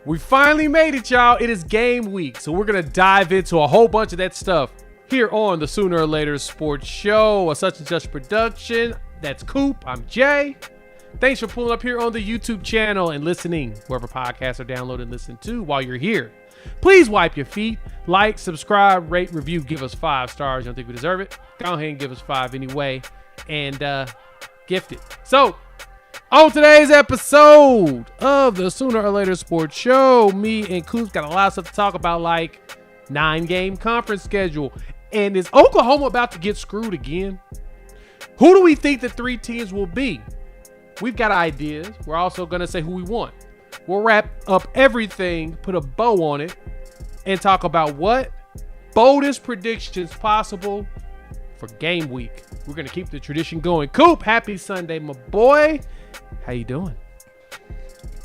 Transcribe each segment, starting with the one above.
We finally made it, y'all. It is game week, so we're going to dive into a whole bunch of that stuff here on the Sooner or Later Sports Show, a Such and Such production. That's Coop. I'm Jay. Thanks for pulling up here on the YouTube channel and listening, wherever podcasts are downloaded and listened to while you're here. Please wipe your feet, like, subscribe, rate, review, give us 5 stars. You don't think we deserve it? Go ahead and give us 5 anyway, and gift it. So, on today's episode of the Sooner or Later Sports Show, me and Coop got a lot of stuff to talk about, like 9-game conference schedule. And is Oklahoma about to get screwed again? Who do we think the 3 teams will be? We've got ideas. We're also going to say who we want. We'll wrap up everything, put a bow on it, and talk about what boldest predictions possible for game week. We're going to keep the tradition going. Coop, happy Sunday, my boy. How you doing?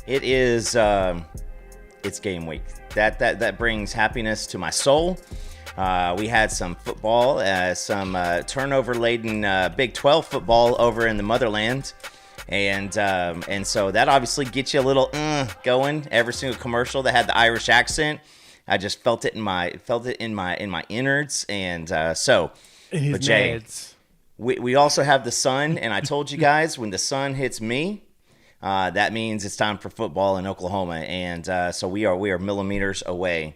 It is it's game week. That brings happiness to my soul. We had some football, some turnover-laden Big 12 football over in the motherland, and so that obviously gets you a little going. Every single commercial that had the Irish accent, I just felt it in my innards, and so. But Jay, we also have the sun, and I told you guys when the sun hits me, that means it's time for football in Oklahoma, and so we are millimeters away.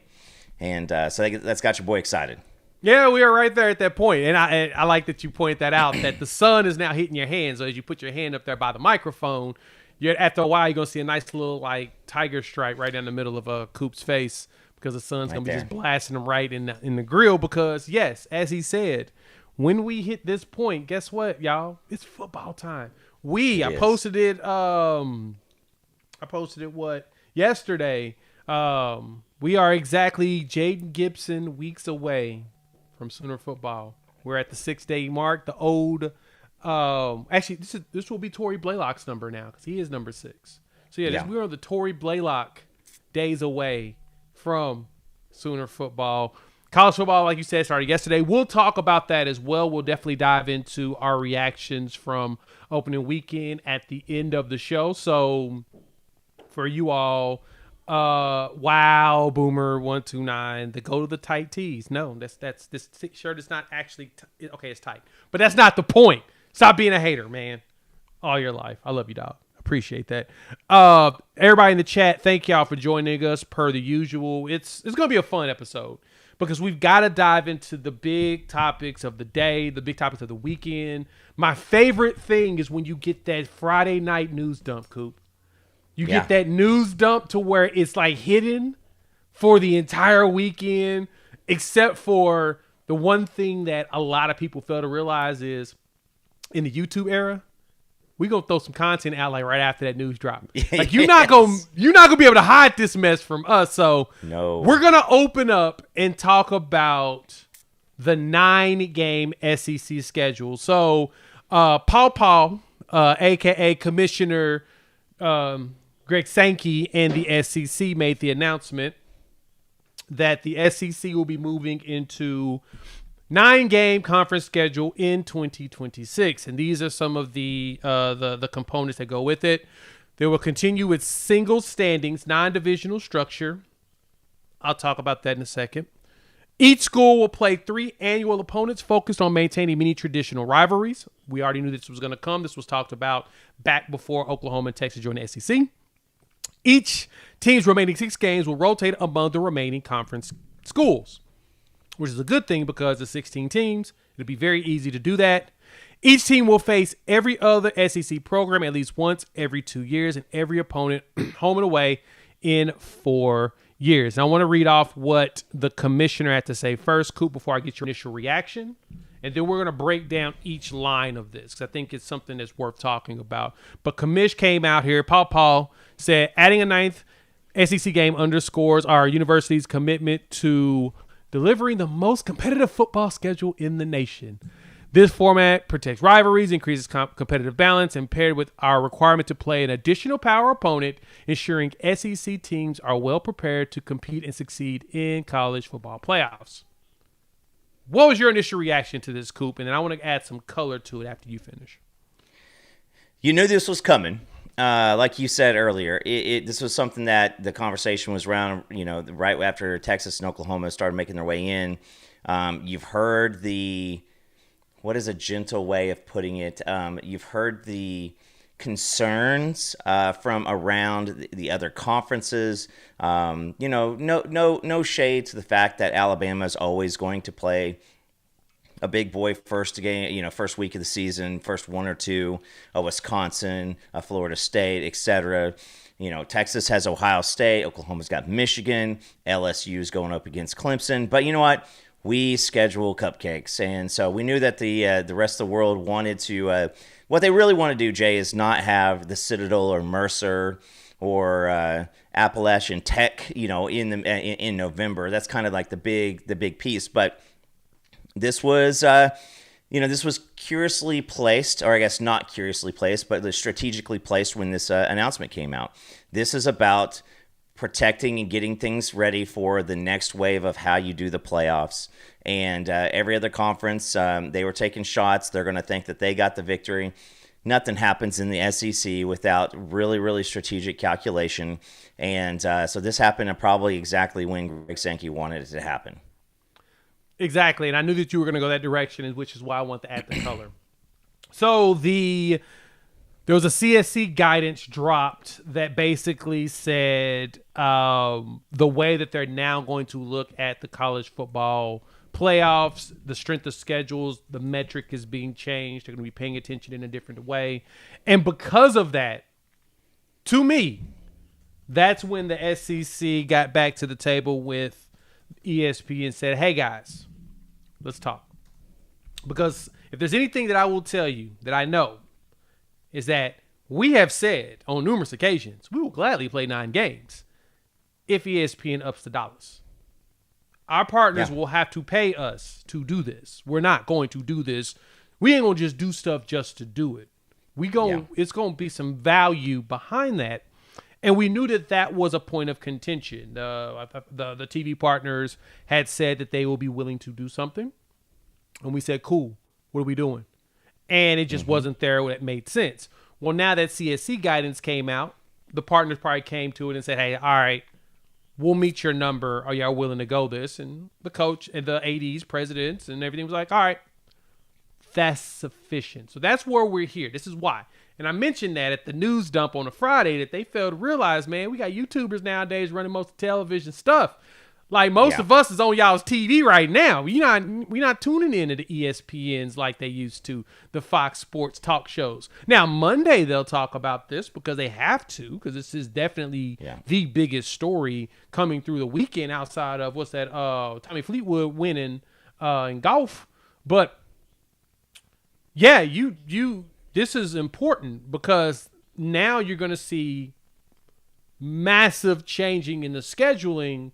And so that's got your boy excited. Yeah, we are right there at that point. And I like that you point that out, that the sun is now hitting your hand. So as you put your hand up there by the microphone, after a while, you're going to see a nice little like tiger stripe right down the middle of Coop's face, because the sun's going to be just blasting him right in the grill. Because, yes, as he said, when we hit this point, guess what, y'all? It's football time. I posted it yesterday. We are exactly Jaden Gibson weeks away from Sooner football. We're at the 6-day mark. The old, actually, this will be Tory Blaylock's number now, because he is number 6. So we're on the Tory Blaylock days away from Sooner football. College football, like you said, started yesterday. We'll talk about that as well. We'll definitely dive into our reactions from opening weekend at the end of the show. So for you all, wow, Boomer 129, the go to the tight tees. No, this shirt is not actually okay. It's tight, but that's not the point. Stop being a hater, man. All your life, I love you, dog. Appreciate that. Everybody in the chat, thank y'all for joining us per the usual. It's gonna be a fun episode, because we've got to dive into the big topics of the day, the big topics of the weekend. My favorite thing is when you get that Friday night news dump, Coop. You get that news dump to where it's like hidden for the entire weekend, except for the one thing that a lot of people fail to realize is in the YouTube era, we gonna throw some content out like right after that news drop. Like you're not gonna be able to hide this mess from us. So we're gonna open up and talk about the 9-game SEC schedule. So Paul, aka Commissioner Greg Sankey and the SEC made the announcement that the SEC will be moving into 9-game conference schedule in 2026, and these are some of the components that go with it. They will continue with single standings, non-divisional structure. I'll talk about that in a second. Each school will play 3 annual opponents focused on maintaining many traditional rivalries. We already knew this was going to come. This was talked about back before Oklahoma and Texas joined the SEC. Each team's remaining 6 games will rotate among the remaining conference schools, which is a good thing because the 16 teams, it'll be very easy to do that. Each team will face every other SEC program at least once every 2 years, and every opponent home and away in 4 years. Now, I want to read off what the commissioner had to say first, Coop, before I get your initial reaction. And then we're going to break down each line of this, because I think it's something that's worth talking about. But Commish came out here. Paul said, adding a 9th SEC game underscores our university's commitment to delivering the most competitive football schedule in the nation. This format protects rivalries, increases competitive balance, and paired with our requirement to play an additional power opponent, ensuring SEC teams are well prepared to compete and succeed in college football playoffs. What was your initial reaction to this, Coop? And then I want to add some color to it after you finish. You knew this was coming. like you said earlier, this was something that the conversation was around, right after Texas and Oklahoma started making their way in. You've heard what is a gentle way of putting it? You've heard the concerns from around the other conferences. No shade to the fact that Alabama is always going to play a big boy first game, first week of the season, first one or two, Wisconsin, Florida State, etc. Texas has Ohio State, Oklahoma's got Michigan, LSU's going up against Clemson. But you know what? We schedule cupcakes, and so we knew that the rest of the world wanted to. What they really want to do, Jay, is not have the Citadel or Mercer or Appalachian Tech, in November. That's kind of like the big piece, but. This was, this was curiously placed, or I guess not curiously placed, but strategically placed when this announcement came out. This is about protecting and getting things ready for the next wave of how you do the playoffs. And every other conference, they were taking shots. They're going to think that they got the victory. Nothing happens in the SEC without really, really strategic calculation. And so this happened probably exactly when Greg Sankey wanted it to happen. Exactly, and I knew that you were going to go that direction, which is why I want to add the color. So there was a CSC guidance dropped that basically said the way that they're now going to look at the college football playoffs, the strength of schedules, the metric is being changed. They're going to be paying attention in a different way. And because of that, to me, that's when the SEC got back to the table with ESPN and said, hey, guys, let's talk. Because if there's anything that I will tell you that I know is that we have said on numerous occasions, we will gladly play 9 games if ESPN ups the dollars. Our partners will have to pay us to do this. We're not going to do this. We ain't going to just do stuff just to do it. It's going to be some value behind that. And we knew that was a point of contention. The TV partners had said that they will be willing to do something. And we said, cool, what are we doing? And it just wasn't there when it made sense. Well, now that CSC guidance came out, the partners probably came to it and said, hey, all right, we'll meet your number. Are y'all willing to go this? And the coach and the ADs, presidents, and everything was like, all right, that's sufficient. So that's where we're here. This is why. And I mentioned that at the news dump on a Friday that they failed to realize, man, we got YouTubers nowadays running most of the television stuff. Like most of us is on y'all's TV right now. We're not tuning in to the ESPNs like they used to, the Fox Sports talk shows. Now, Monday they'll talk about this because they have to, because this is definitely the biggest story coming through the weekend outside of, Tommy Fleetwood winning in golf. But, yeah, this is important because now you're going to see massive changing in the scheduling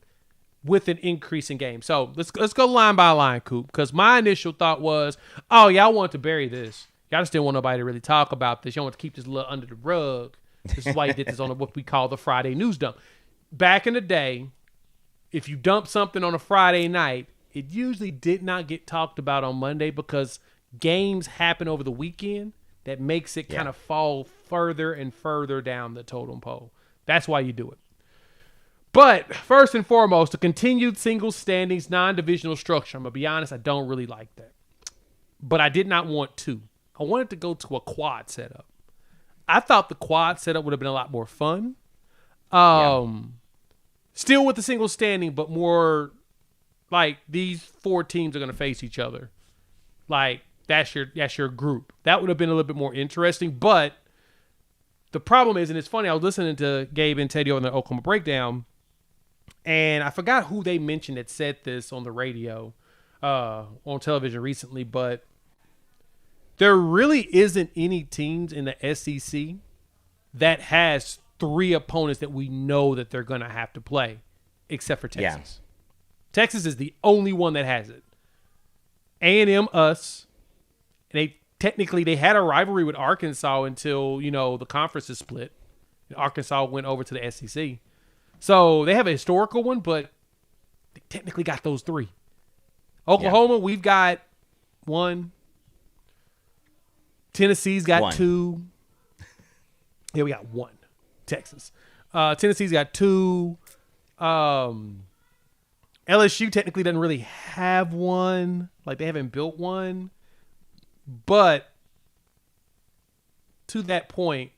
with an increase in games. So let's go line by line, Coop, because my initial thought was, oh, y'all want to bury this. Y'all just didn't want nobody to really talk about this. Y'all want to keep this a little under the rug. This is why you did this on what we call the Friday news dump. Back in the day, if you dump something on a Friday night, it usually did not get talked about on Monday because games happen over the weekend. That makes it kind of fall further and further down the totem pole. That's why you do it. But first and foremost, the continued single standings non-divisional structure. I'm going to be honest, I don't really like that. But I did not want to. I wanted to go to a quad setup. I thought the quad setup would have been a lot more fun. Still with the single standing, but more like these 4 teams are going to face each other. Like, that's your group. That would have been a little bit more interesting. But the problem is, and it's funny, I was listening to Gabe and Teddy on the Oklahoma Breakdown, and I forgot who they mentioned that said this on the radio, on television recently, but there really isn't any teams in the SEC that has 3 opponents that we know that they're going to have to play, except for Texas. Texas is the only one that has it. A&M, us. They had a rivalry with Arkansas until, the conference is split. Arkansas went over to the SEC. So they have a historical one, but they technically got those 3. Oklahoma, we've got 1. Tennessee's got 2. Yeah, we got one. Texas. Tennessee's got two. LSU technically doesn't really have one. Like, they haven't built one. But to that point,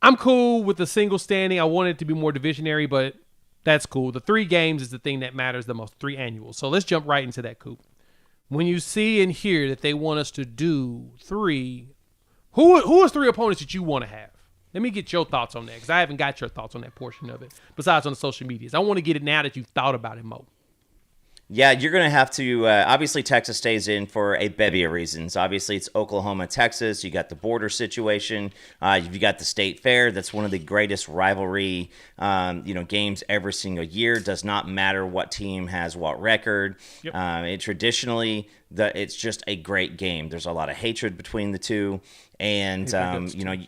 I'm cool with the single standing. I want it to be more divisionary, but that's cool. The 3 games is the thing that matters the most, 3 annuals. So let's jump right into that, Coop. When you see and hear that they want us to do 3, who is 3 opponents that you want to have? Let me get your thoughts on that, because I haven't got your thoughts on that portion of it, besides on the social medias. I want to get it now that you've thought about it, Mo. Yeah, you're going to have to. Obviously, Texas stays in for a bevy of reasons. Obviously, it's Oklahoma, Texas. You got the border situation. You got the state fair. That's one of the greatest rivalry, games every single year. Does not matter what team has what record. Yep. Traditionally, it's just a great game. There's a lot of hatred between the two. And,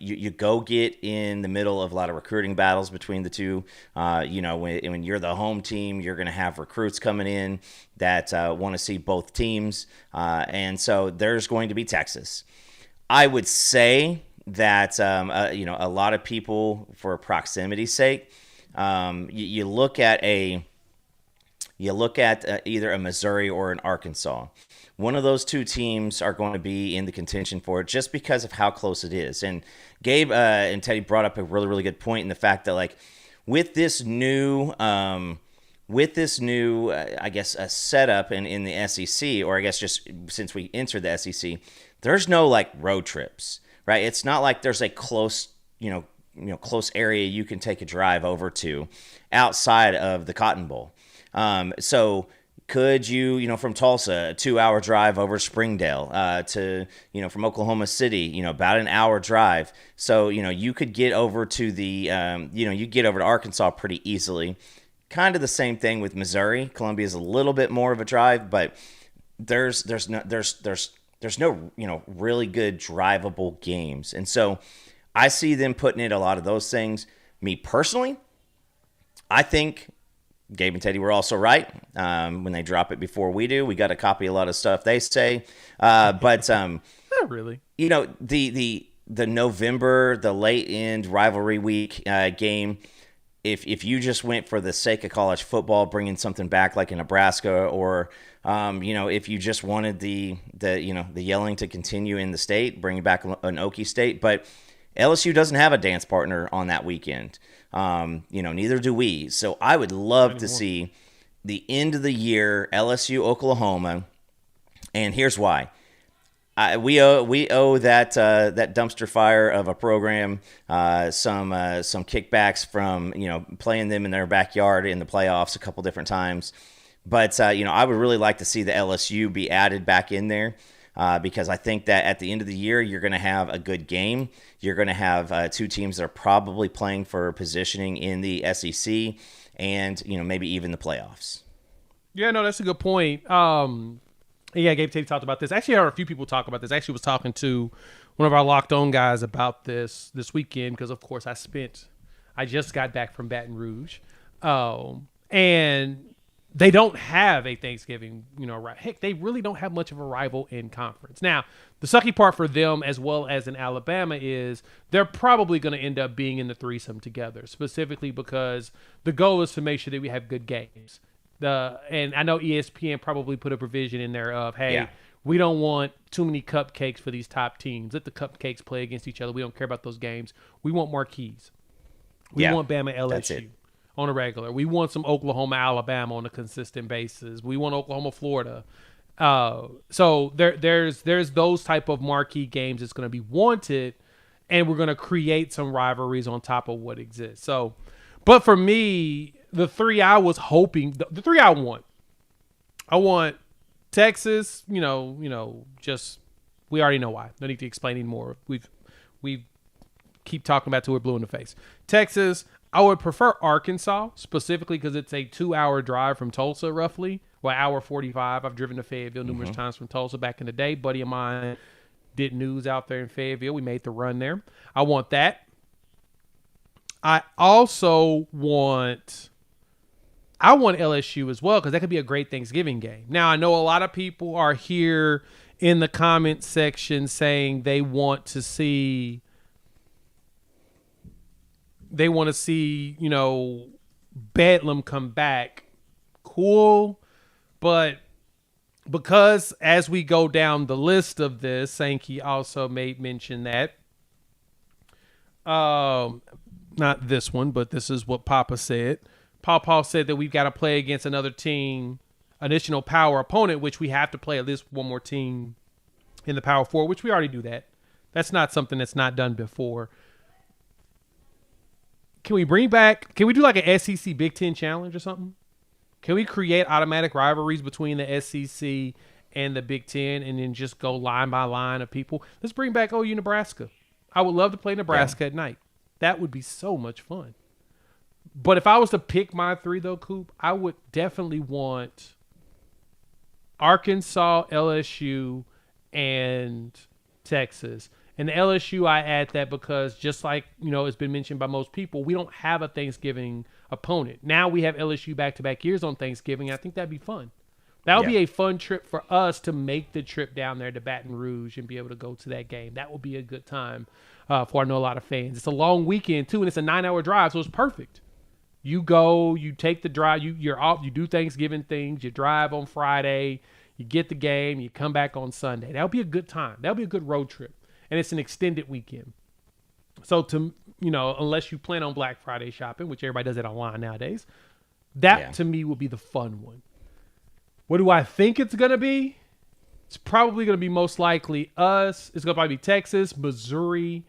you go get in the middle of a lot of recruiting battles between the two. When you're the home team, you're going to have recruits coming in that want to see both teams. And so there's going to be Texas. I would say that, a lot of people, for proximity's sake, you look at either a Missouri or an Arkansas. One of those 2 teams are going to be in the contention for it just because of how close it is. And Gabe and Teddy brought up a really, really good point in the fact that, like, with this new, a setup in the SEC, or I guess just since we entered the SEC, there's no, like, road trips, right? It's not like there's a close, close area you can take a drive over to outside of the Cotton Bowl. So could you, from Tulsa, a 2-hour drive over Springdale, to, from Oklahoma City, about an hour drive. So, you could get over to you get over to Arkansas pretty easily. Kind of the same thing with Missouri. Columbia is a little bit more of a drive, but there's no really good drivable games. And so I see them putting in a lot of those things. Me personally, I think Gabe and Teddy were also right when they drop it before we do. We got to copy a lot of stuff they say, but not really. The November, the late end rivalry week game. If you just went for the sake of college football, bringing something back like in Nebraska, or if you just wanted the yelling to continue in the state, bringing back an Okie State, but LSU doesn't have a dance partner on that weekend. Neither do we. So I would love to see the end of the year LSU Oklahoma, and here's why. We owe that dumpster fire of a program some kickbacks from playing them in their backyard in the playoffs a couple different times. But I would really like to see the LSU be added back in there. Because I think that at the end of the year, you're going to have a good game. You're going to have 2 teams that are probably playing for positioning in the SEC and, maybe even the playoffs. Yeah, no, that's a good point. Gabe Tate talked about this. Actually, I heard a few people talk about this. Actually, was talking to one of our Locked On guys about this weekend because, of course, I just got back from Baton Rouge. And they don't have a Thanksgiving, right? Heck, they really don't have much of a rival in conference. Now, the sucky part for them, as well as in Alabama, is they're probably going to end up being in the threesome together, specifically because the goal is to make sure that we have good games. And I know ESPN probably put a provision in there of, hey, we don't want too many cupcakes for these top teams. Let the cupcakes play against each other. We don't care about those games. We want marquees. We want Bama LSU. On a regular. We want some Oklahoma, Alabama on a consistent basis. We want Oklahoma, Florida. So there's those type of marquee games that's going to be wanted, and we're going to create some rivalries on top of what exists. So, but for me, the 3 I was hoping, the 3 I want Texas. Just we already know why. No need to explain anymore. We keep talking about till we're blue in the face. Texas. I would prefer Arkansas, specifically because it's a 2-hour drive from Tulsa, roughly. Well, hour 45. I've driven to Fayetteville numerous times from Tulsa back in the day. Buddy of mine did news out there in Fayetteville. We made the run there. I want that. I also want LSU as well, because that could be a great Thanksgiving game. Now, I know a lot of people are here in the comment section saying they want to see, Bedlam come back. Cool. But because as we go down the list of this, Sankey also made mention that, not this one, but this is what Papa said. Paul said that we've got to play against another team, additional power opponent, which we have to play at least one more team in the Power Four, which we already do that. That's not something that's not done before. Can we do like an SEC Big Ten challenge or something? Can we create automatic rivalries between the SEC and the Big Ten and then just go line by line of people? Let's bring back OU Nebraska. I would love to play Nebraska at night. That would be so much fun. But if I was to pick my three, though, Coop, I would definitely want Arkansas, LSU, and Texas. And the LSU, I add that because just like, it's been mentioned by most people, we don't have a Thanksgiving opponent. Now we have LSU back-to-back years on Thanksgiving. I think that'd be fun. That would be a fun trip for us to make the trip down there to Baton Rouge and be able to go to that game. That would be a good time for I know a lot of fans. It's a long weekend, too, and it's a 9-hour drive, so it's perfect. You go, you take the drive, you're off, you do Thanksgiving things, you drive on Friday, you get the game, you come back on Sunday. That would be a good time. That would be a good road trip. And it's an extended weekend. So unless you plan on Black Friday shopping, which everybody does it online nowadays, that to me would be the fun one. What do I think it's going to be? It's probably going to be most likely us. It's going to probably be Texas, Missouri,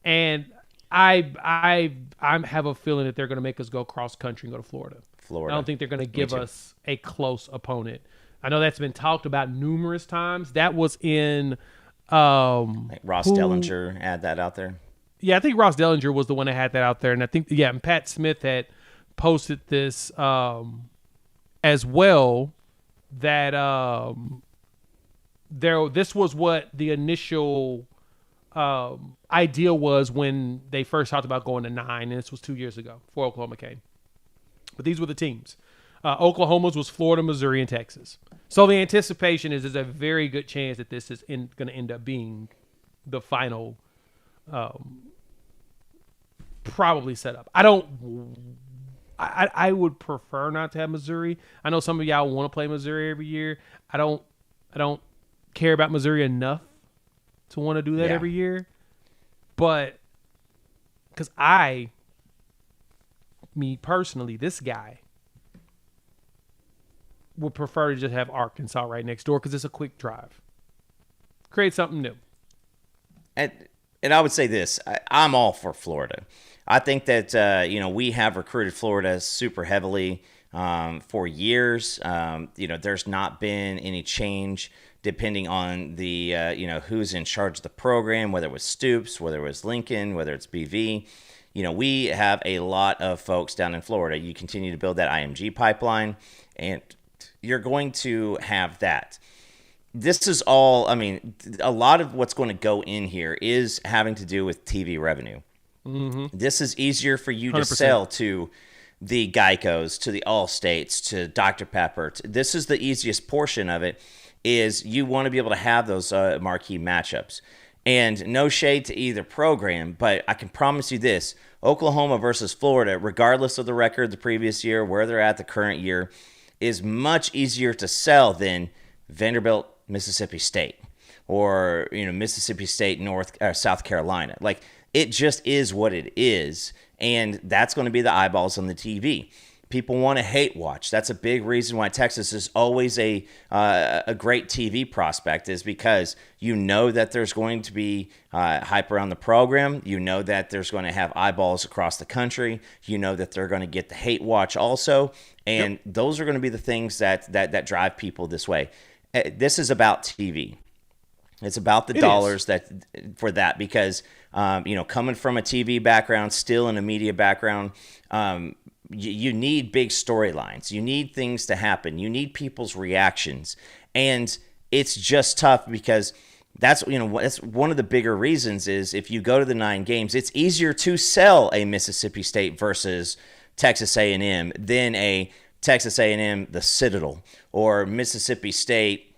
and I have a feeling that they're going to make us go cross country and go to Florida. I don't think they're going to give us a close opponent. I know that's been talked about numerous times. That was in like Ross Dellinger had that out there. Yeah, I think Ross Dellinger was the one that had that out there, and I think and Pat Smith had posted this as well. That this was what the initial idea was when they first talked about going to 9, and this was 2 years ago before Oklahoma came. But these were the teams. Oklahoma's was Florida, Missouri, and Texas. So the anticipation is there's a very good chance that this is going to end up being the final probably set up. I would prefer not to have Missouri. I know some of y'all want to play Missouri every year. I don't care about Missouri enough to want to do that every year. But because me personally, this guy would prefer to just have Arkansas right next door because it's a quick drive. Create something new. And I would say this, I'm all for Florida. I think that, we have recruited Florida super heavily for years. There's not been any change depending on the, who's in charge of the program, whether it was Stoops, whether it was Lincoln, whether it's BV. We have a lot of folks down in Florida. You continue to build that IMG pipeline, and you're going to have that. This is all, a lot of what's going to go in here is having to do with TV revenue. Mm-hmm. This is easier for you 100%. To sell to the Geicos, to the Allstates, to Dr. Pepper. This is the easiest portion of it, is you want to be able to have those marquee matchups. And no shade to either program, but I can promise you this, Oklahoma versus Florida, regardless of the record the previous year, where they're at the current year, is much easier to sell than Vanderbilt, Mississippi State, or Mississippi State, South Carolina. Like, it just is what it is, and that's going to be the eyeballs on the TV. People want to hate watch. That's a big reason why Texas is always a great TV prospect, is because that there's going to be hype around the program. That there's going to have eyeballs across the country. That they're going to get the hate watch also, and those are going to be the things that drive people this way. This is about TV. It's about the dollars because coming from a TV background, still in a media background, you need big storylines. You need things to happen. You need people's reactions, and it's just tough because that's one of the bigger reasons is if you go to the 9 games, it's easier to sell a Mississippi State versus Texas A&M than a Texas A&M, the Citadel, or Mississippi State,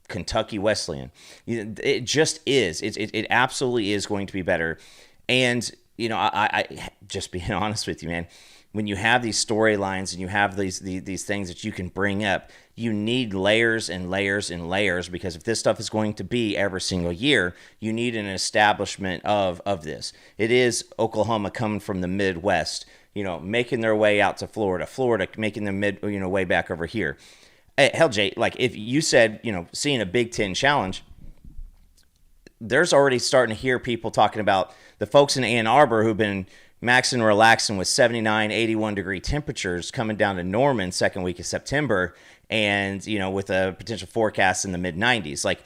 Kentucky Wesleyan. It just is. It absolutely is going to be better. And, I just being honest with you, man, when you have these storylines and you have these things that you can bring up, you need layers and layers and layers, because if this stuff is going to be every single year, you need an establishment of this. It is Oklahoma coming from the Midwest, making their way out to Florida making their way back over here. Hell, Jay, like if you said, seeing a Big Ten challenge, there's already starting to hear people talking about the folks in Ann Arbor who've been maxing and relaxing with 79, 81 degree temperatures coming down to Norman second week of September, and, with a potential forecast in the mid 90s. Like,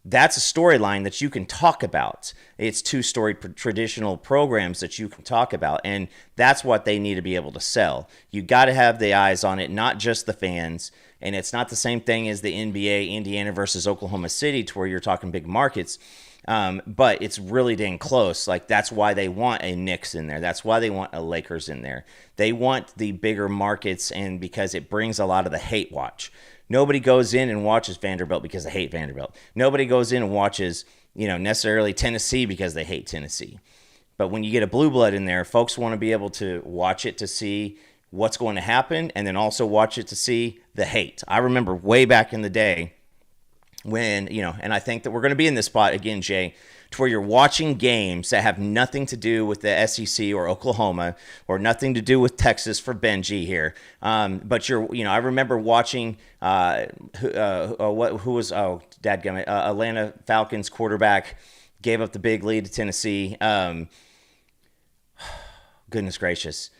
that's a storyline that you can talk about. It's two-story traditional programs that you can talk about, and that's what they need to be able to sell. You got to have the eyes on it, not just the fans. And it's not the same thing as the NBA, Indiana versus Oklahoma City, to where you're talking big markets. But it's really dang close. Like, that's why they want a Knicks in there. That's why they want a Lakers in there. They want the bigger markets, and because it brings a lot of the hate watch. Nobody goes in and watches Vanderbilt because they hate Vanderbilt. Nobody goes in and watches, necessarily Tennessee because they hate Tennessee. But when you get a blue blood in there, folks want to be able to watch it to see what's going to happen, and then also watch it to see the hate. I remember way back in the day when, and I think that we're going to be in this spot again, Jay, to where you're watching games that have nothing to do with the SEC or Oklahoma, or nothing to do with Texas for Benji here. But I remember watching who was dadgummit, Atlanta Falcons quarterback gave up the big lead to Tennessee. Goodness gracious.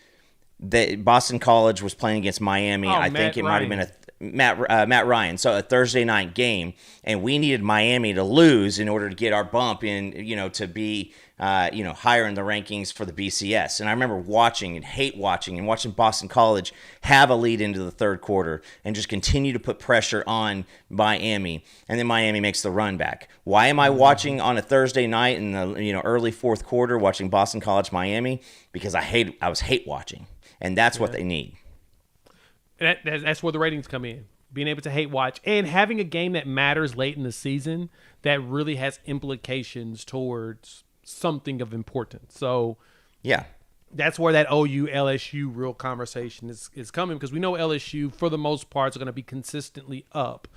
Boston College was playing against Miami. I think it might have been Matt Ryan. So a Thursday night game, and we needed Miami to lose in order to get our bump in, to be, higher in the rankings for the BCS. And I remember watching Boston College have a lead into the third quarter and just continue to put pressure on Miami. And then Miami makes the run back. Why am I watching on a Thursday night in the, early fourth quarter, watching Boston College, Miami? Because I was hate watching. And that's what they need. That's where the ratings come in. Being able to hate watch and having a game that matters late in the season that really has implications towards something of importance. So, yeah, that's where that OU LSU real conversation is coming, because we know LSU for the most part is going to be consistently up.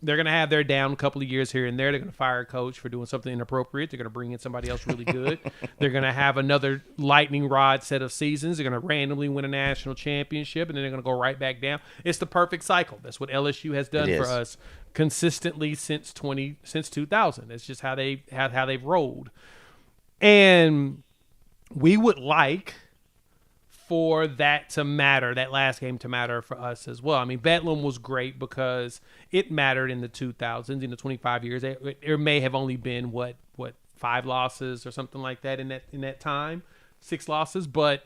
They're going to have their down a couple of years here and there. They're going to fire a coach for doing something inappropriate. They're going to bring in somebody else really good. They're going to have another lightning rod set of seasons. They're going to randomly win a national championship, and then they're going to go right back down. It's the perfect cycle. That's what LSU has done for us consistently since 2000. That's just how they've rolled. And we would like for that to matter, that last game to matter for us as well. I mean, Bedlam was great because it mattered in the 2000s, in the 25 years. There may have only been, 5 losses or something like that in that time, 6 losses, but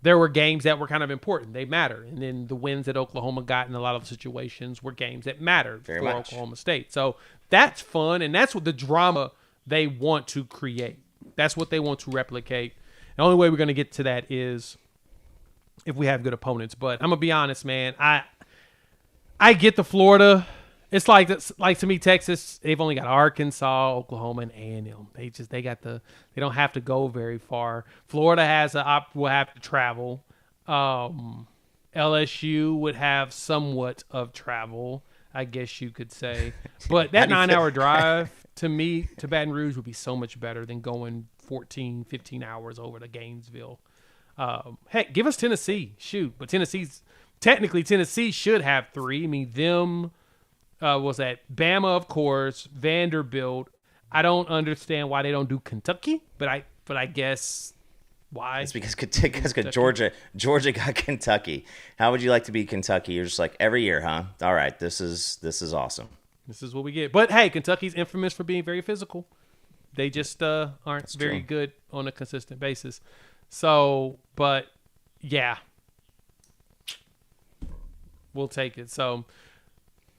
there were games that were kind of important. They matter. And then the wins that Oklahoma got in a lot of situations were games that mattered for Oklahoma State. So that's fun, and that's what the drama they want to create. That's what they want to replicate. The only way we're going to get to that is if we have good opponents. But I'm gonna be honest, man. I get the Florida. It's like to me, Texas. They've only got Arkansas, Oklahoma, and A&M. They don't have to go very far. Florida will have to travel. LSU would have somewhat of travel, I guess you could say. But that 9-hour drive to me to Baton Rouge would be so much better than going 14, 15 hours over to Gainesville. Heck, give us Tennessee. Shoot. But Tennessee should have 3. I mean, was that Bama, of course, Vanderbilt. I don't understand why they don't do Kentucky, but I guess why. It's because Georgia got Kentucky. How would you like to be Kentucky? You're just like, every year, huh? All right, this is awesome. This is what we get. But hey, Kentucky's infamous for being very physical. They just aren't very good on a consistent basis. So, but yeah, we'll take it. So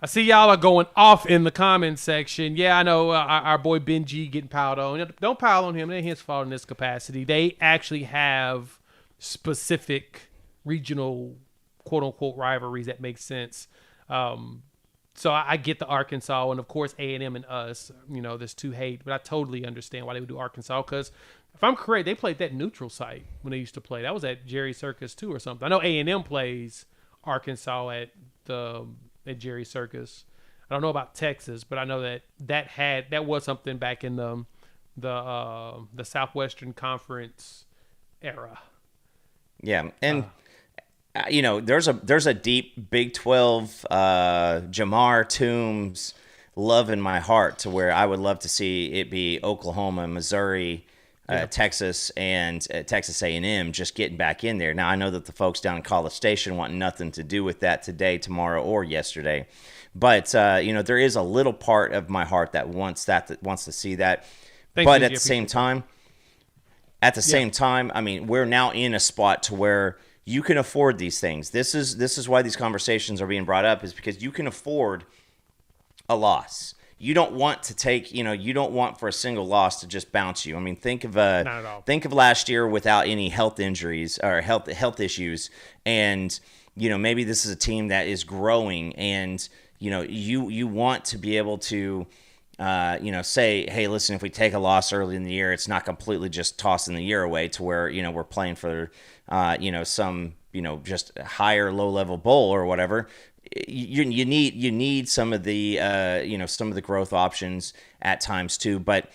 I see y'all are going off in the comments section. Yeah, I know our boy Benji getting piled on. Don't pile on him. It ain't his fault in this capacity. They actually have specific regional quote unquote rivalries that make sense. So I get the Arkansas, and of course A&M and us. There's two hate, but I totally understand why they would do Arkansas because if I'm correct, they played that neutral site when they used to play. That was at Jerry Circus too, or something. I know A&M plays Arkansas at Jerry Circus. I don't know about Texas, but I know that was something back in the Southwestern Conference era. Yeah, and there's a deep Big 12 Jamar Toombs love in my heart to where I would love to see it be Oklahoma, Missouri, Texas, and Texas A&M just getting back in there. Now I know that the folks down in College Station want nothing to do with that today, tomorrow, or yesterday, but there is a little part of my heart that wants to see that. But at the same time, I mean, we're now in a spot to where you can afford these things. This is why these conversations are being brought up, is because you can afford a loss. You don't want to take, you don't want for a single loss to just bounce you. I mean, think of last year without any health injuries or health issues, and maybe this is a team that is growing, and you want to be able to say, hey, listen, if we take a loss early in the year, it's not completely just tossing the year away to where, we're playing for, some, just higher low level bowl or whatever. You need some of the, some of the growth options at times too. But,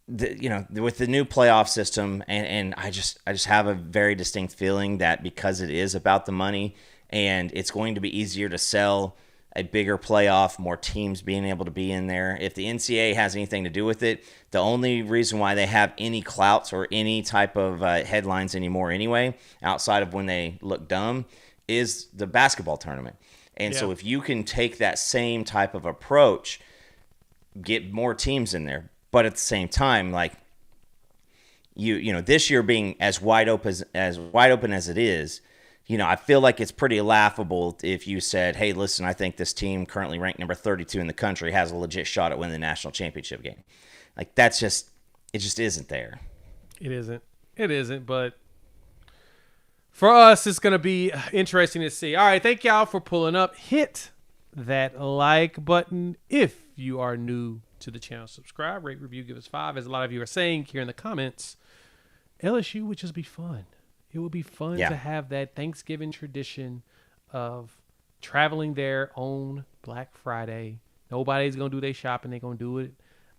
with the new playoff system, and I just have a very distinct feeling that because it is about the money and it's going to be easier to sell a bigger playoff, more teams being able to be in there. If the NCAA has anything to do with it, the only reason why they have any clouts or any type of headlines anymore anyway, outside of when they look dumb, is the basketball tournament. And so if you can take that same type of approach, get more teams in there, but at the same time, like this year being as wide open as it is, I feel like it's pretty laughable if you said, hey, listen, I think this team currently ranked number 32 in the country has a legit shot at winning the national championship game. Like, it just isn't there. It isn't, but for us, it's going to be interesting to see. All right, thank y'all for pulling up. Hit that like button if you are new to the channel. Subscribe, rate, review, give us 5. As a lot of you are saying here in the comments, LSU would just be fun. It would be fun to have that Thanksgiving tradition of traveling there on Black Friday. Nobody's going to do their shopping. They're going to do it.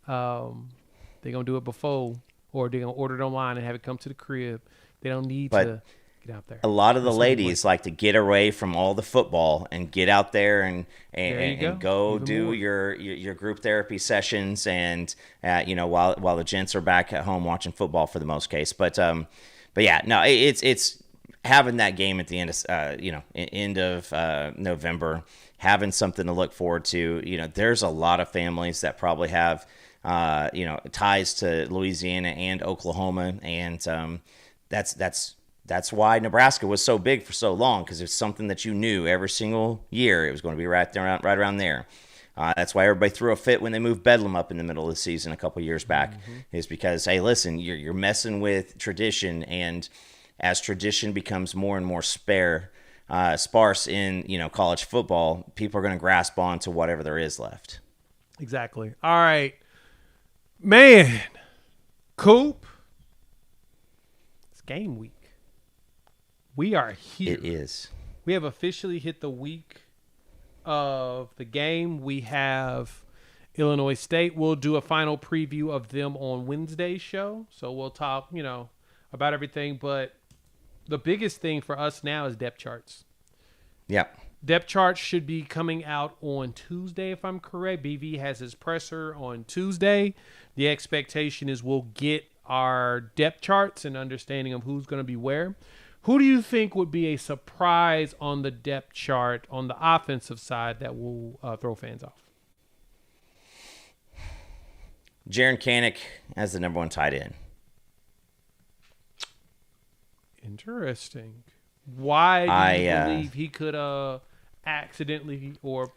They're going to do it before, or they're going to order it online and have it come to the crib. They don't need to get out there. A lot of the ladies like to get away from all the football and get out there and go do your group therapy sessions and while the gents are back at home watching football for the most case. But yeah, no, it's having that game at the end of November, having something to look forward to. There's a lot of families that probably have ties to Louisiana and Oklahoma, and that's why Nebraska was so big for so long, because it's something that you knew every single year it was going to be right around there. That's why everybody threw a fit when they moved Bedlam up in the middle of the season a couple years back, is because, hey, listen, you're messing with tradition, and as tradition becomes more and more sparse in college football, people are going to grasp on to whatever there is left. Exactly. All right, man, Coop, it's game week. We are here. It is. We have officially hit the week of the game. We have Illinois State. We'll do a final preview of them on Wednesday's show. So we'll talk, about everything. But the biggest thing for us now is depth charts. Yeah. Depth charts should be coming out on Tuesday, if I'm correct. BV has his presser on Tuesday. The expectation is we'll get our depth charts and understanding of who's going to be where. Who do you think would be a surprise on the depth chart on the offensive side that will throw fans off? Jaren Kanak as the number 1 tight end. Interesting. Why do you believe he could accidentally or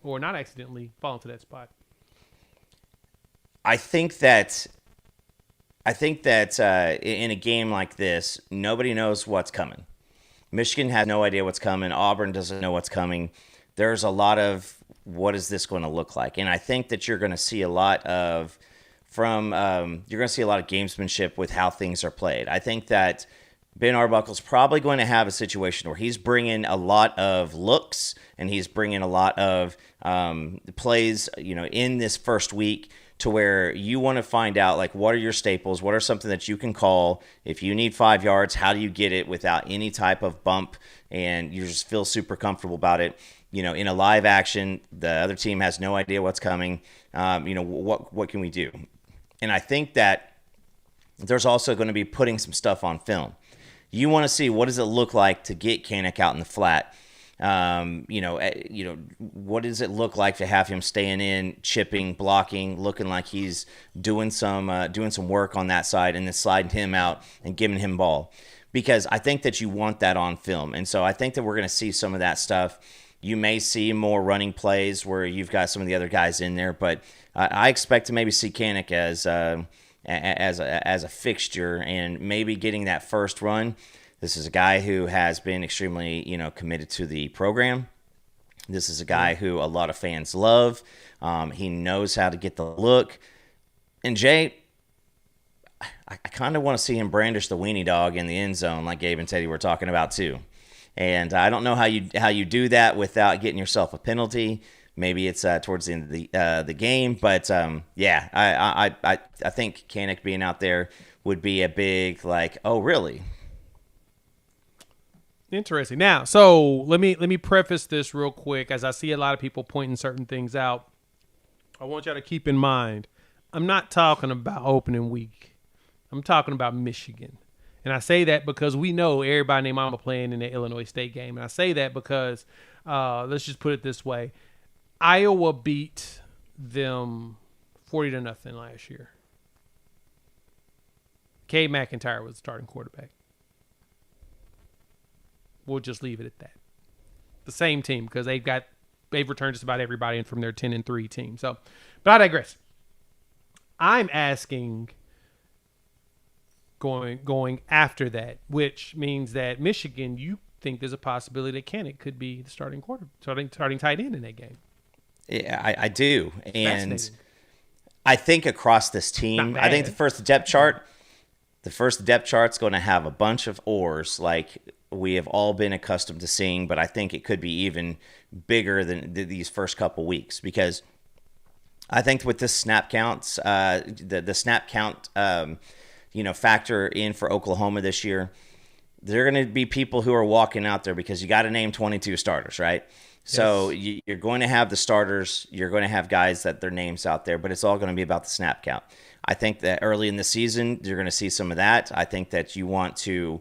not accidentally fall into that spot? I think that in a game like this, nobody knows what's coming. Michigan has no idea what's coming. Auburn doesn't know what's coming. There's a lot of what is this going to look like? And I think that you're going to see a lot of gamesmanship with how things are played. I think that Ben Arbuckle's probably going to have a situation where he's bringing a lot of looks and he's bringing a lot of plays, in this first week, to where you want to find out, like, what are your staples? What are something that you can call if you need 5 yards? How do you get it without any type of bump, and you just feel super comfortable about it? In a live action, the other team has no idea what's coming. What can we do? And I think that there's also going to be putting some stuff on film. You want to see, what does it look like to get Kanik out in the flat? What does it look like to have him staying in, chipping, blocking, looking like he's doing some work on that side, and then sliding him out and giving him ball? Because I think that you want that on film. And so I think that we're going to see some of that stuff. You may see more running plays where you've got some of the other guys in there, but I expect to maybe see Kanik as a fixture, and maybe getting that first run. This is a guy who has been extremely, committed to the program. This is a guy who a lot of fans love. He knows how to get the look. And Jay, I kind of want to see him brandish the weenie dog in the end zone, like Gabe and Teddy were talking about too. And I don't know how you do that without getting yourself a penalty. Maybe it's towards the end of the game, but I think Kanik being out there would be a big, like, oh really? Interesting. Now, so let me preface this real quick, as I see a lot of people pointing certain things out. I want y'all to keep in mind, I'm not talking about opening week. I'm talking about Michigan. And I say that because we know everybody named Mama playing in the Illinois State game. And I say that because, let's just put it this way. Iowa beat them 40-0 last year. Cade McIntyre was the starting quarterback. We'll just leave it at that. The same team, because they've returned just about everybody in from their 10-3 team. So, but I digress. I'm asking, going after that, which means that Michigan, you think there's a possibility that Kanik could be the starting tight end in that game. Yeah, I do. And I think across this team, I think the first depth chart's going to have a bunch of oars, like we have all been accustomed to seeing, but I think it could be even bigger than these first couple weeks, because I think with this snap counts, the snap count, factor in for Oklahoma this year, there are going to be people who are walking out there because you got to name 22 starters, right? So you're going to have the starters, you're going to have guys that their names out there, but it's all going to be about the snap count. I think that early in the season, you're going to see some of that. I think that you want to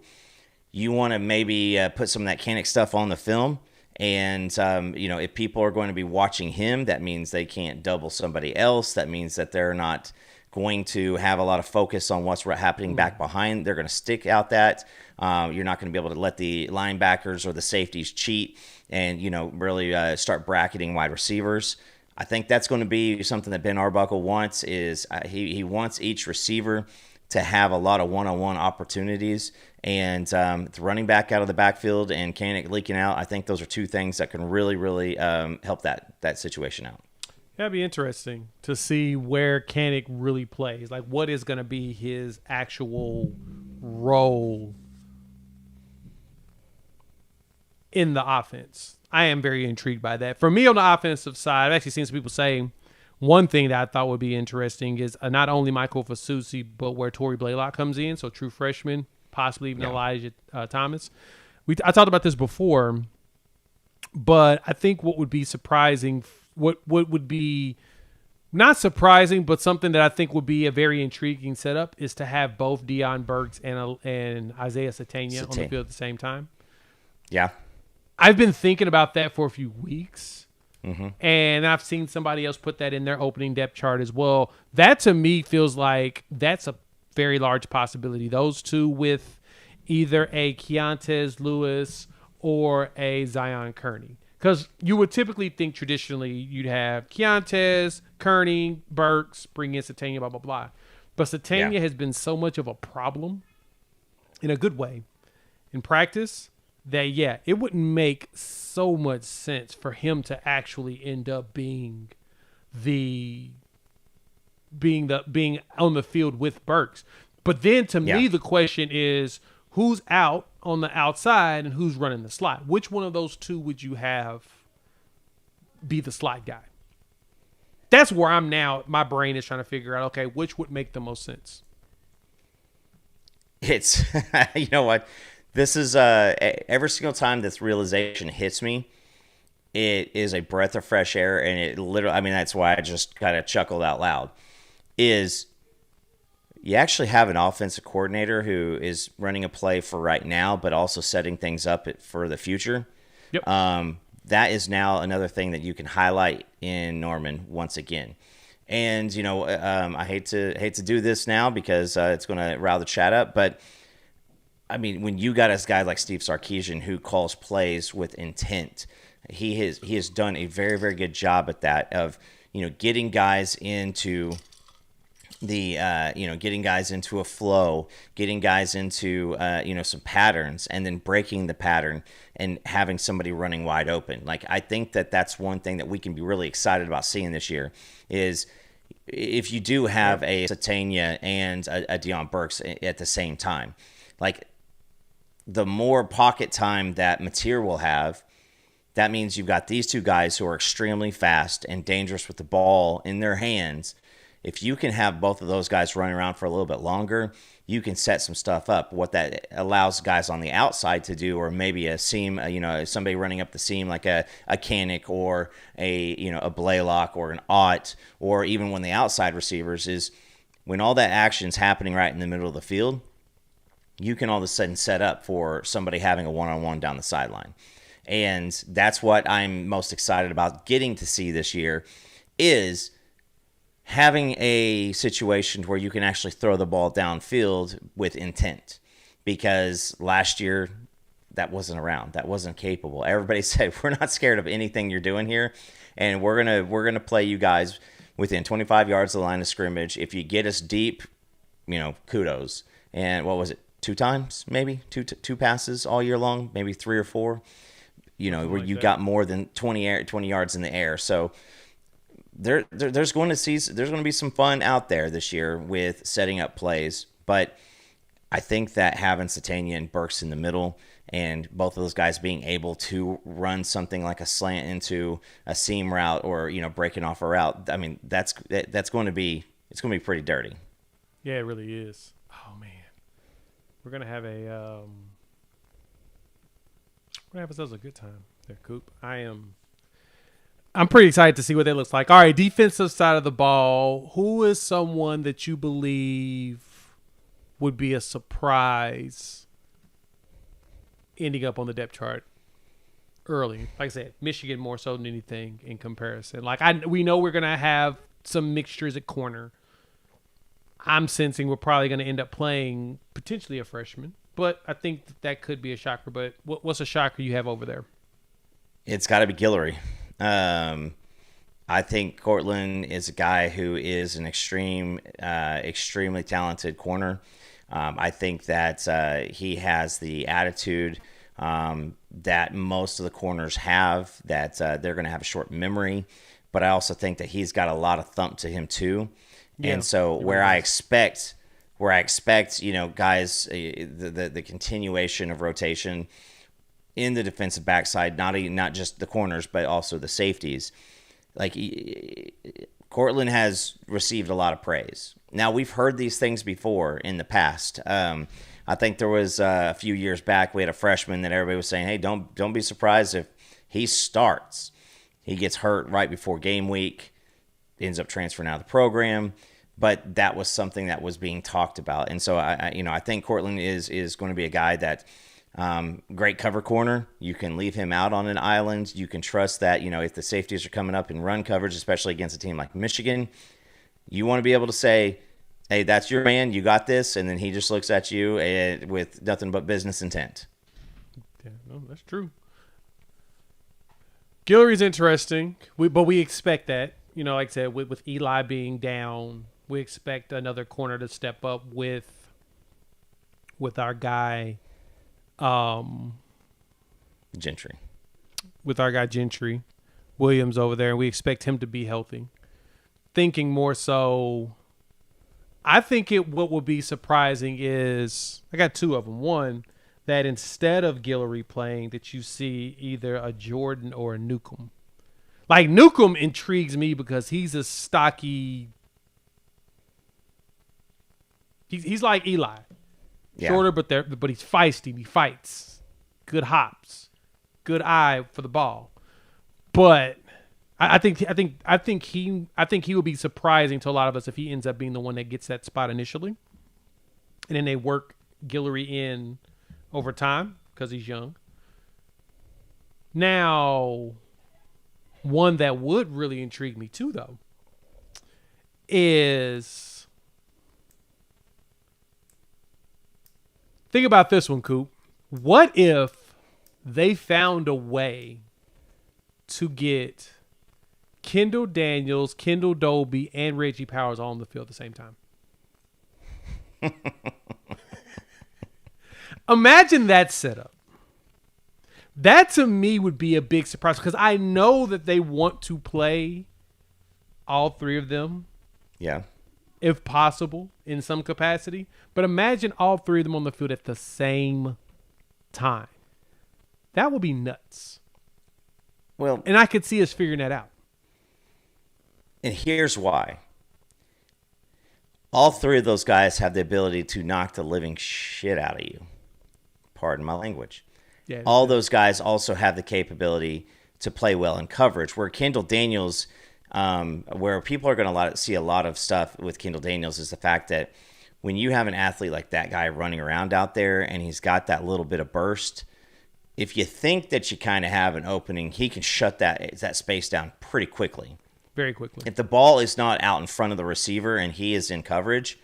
maybe put some of that Kanik stuff on the film. And, if people are going to be watching him, that means they can't double somebody else. That means that they're not going to have a lot of focus on what's happening back behind. They're going to stick out that. You're not going to be able to let the linebackers or the safeties cheat and, really start bracketing wide receivers. I think that's going to be something that Ben Arbuckle wants, is he wants each receiver to have a lot of one-on-one opportunities, and the running back out of the backfield and Kanik leaking out. I think those are two things that can really, really help that situation out. That'd be interesting to see where Kanik really plays. Like, what is going to be his actual role in the offense? I am very intrigued by that. For me, on the offensive side, I've actually seen some people say one thing that I thought would be interesting is not only Michael Fasusi, but where Torrey Blaylock comes in, so true freshman, possibly even Elijah Thomas. I talked about this before, but I think what would be surprising, what would be not surprising, but something that I think would be a very intriguing setup, is to have both Deion Burks and Isaiah Satania on the field at the same time. Yeah. I've been thinking about that for a few weeks, and I've seen somebody else put that in their opening depth chart as well. That, to me, feels like that's a very large possibility. Those two with either a Keontez Lewis or a Zion Kearney. Because you would typically think traditionally you'd have Keontez, Kearney, Burks, bring in Satania, blah, blah, blah. But Satania has been so much of a problem, in a good way, in practice, that, yeah, it wouldn't make so much sense for him to actually end up being on the field with Burks. But then to Yeah. me, the question is who's out on the outside and who's running the slot? Which one of those two would you have be the slot guy? That's where I'm now. My brain is trying to figure out, okay, which would make the most sense? It's, you know what? This is every single time this realization hits me, it is a breath of fresh air, and it literally, I mean, that's why I just kind of chuckled out loud. Is you actually have an offensive coordinator who is running a play for right now, but also setting things up for the future. Yep. That is now another thing that you can highlight in Norman once again. And you know, I hate to do this now because it's going to rile the chat up, but I mean, when you got a guy like Steve Sarkisian who calls plays with intent, he has done a very, very good job at that, of, you know, getting guys into the getting guys into a flow, getting guys into some patterns, and then breaking the pattern and having somebody running wide open. Like, I think that's one thing that we can be really excited about seeing this year is if you do have a Satania and a Deion Burks at the same time. Like, the more pocket time that Mateer will have, that means you've got these two guys who are extremely fast and dangerous with the ball in their hands. If you can have both of those guys running around for a little bit longer, you can set some stuff up. What that allows guys on the outside to do, or maybe a seam, somebody running up the seam like a Canic or a Blaylock or an Ott, or even when the outside receivers, is when all that action's happening right in the middle of the field, you can all of a sudden set up for somebody having a one-on-one down the sideline. And that's what I'm most excited about getting to see this year, is having a situation where you can actually throw the ball downfield with intent. Because last year, that wasn't around. That wasn't capable. Everybody said, we're not scared of anything you're doing here, and we're gonna play you guys within 25 yards of the line of scrimmage. If you get us deep, kudos. And what was it? 2 times, maybe two passes all year long, maybe 3 or 4. Where like you that. got more than 20 yards in the air. So there's going to be some fun out there this year with setting up plays. But I think that having Satania and Burks in the middle, and both of those guys being able to run something like a slant into a seam route, or breaking off a route, I mean, that's going to be pretty dirty. Yeah, it really is. Oh man, we're gonna have ourselves a good time there, Coop. I'm pretty excited to see what that looks like. All right, defensive side of the ball. Who is someone that you believe would be a surprise ending up on the depth chart early? Like I said, Michigan more so than anything in comparison. We know we're gonna have some mixtures at corner. I'm sensing we're probably going to end up playing potentially a freshman, but I think that could be a shocker. But what's a shocker you have over there? It's got to be Guillory. I think Cortland is a guy who is an extremely talented corner. I think that he has the attitude that most of the corners have, that they're going to have a short memory. But I also think that he's got a lot of thump to him too. Yeah, and so where I expect, guys, the continuation of rotation in the defensive backside, not just the corners, but also the safeties. Like, Cortland has received a lot of praise. Now, we've heard these things before in the past. I think there was a few years back, we had a freshman that everybody was saying, hey, don't be surprised if he starts. He gets hurt right before game week, ends up transferring out of the program, but that was something that was being talked about. And so I think Cortland is going to be a guy that great cover corner. You can leave him out on an island. You can trust that, if the safeties are coming up in run coverage, especially against a team like Michigan, you want to be able to say, hey, that's your man, you got this, and then he just looks at you with nothing but business intent. Yeah, no, that's true. Guillory's interesting, but we expect that. Like I said, with Eli being down, we expect another corner to step up with our guy. Gentry. With our guy Gentry Williams over there, and we expect him to be healthy. Thinking more so, I think what will be surprising is, I got two of them. One, that instead of Guillory playing, that you see either a Jordan or a Newcomb. Like, Newcomb intrigues me because he's a stocky. He's like Eli, shorter, but he's feisty. He fights, good hops, good eye for the ball. But I think he will be surprising to a lot of us if he ends up being the one that gets that spot initially, and then they work Guillory in over time because he's young. Now, one that would really intrigue me too, though, is, think about this one, Coop. What if they found a way to get Kendall Daniels, Kendall Dolby, and Reggie Powers all on the field at the same time? Imagine that setup. That to me would be a big surprise because I know that they want to play all three of them. Yeah. If possible, in some capacity. But imagine all three of them on the field at the same time. That would be nuts. Well, and I could see us figuring that out. And here's why. All three of those guys have the ability to knock the living shit out of you. Pardon my language. Yeah, all those guys also have the capability to play well in coverage. Where Kendall Daniels, where people are going to see a lot of stuff with Kendall Daniels is the fact that when you have an athlete like that guy running around out there and he's got that little bit of burst, if you think that you kind of have an opening, he can shut that space down pretty quickly. Very quickly. If the ball is not out in front of the receiver and he is in coverage,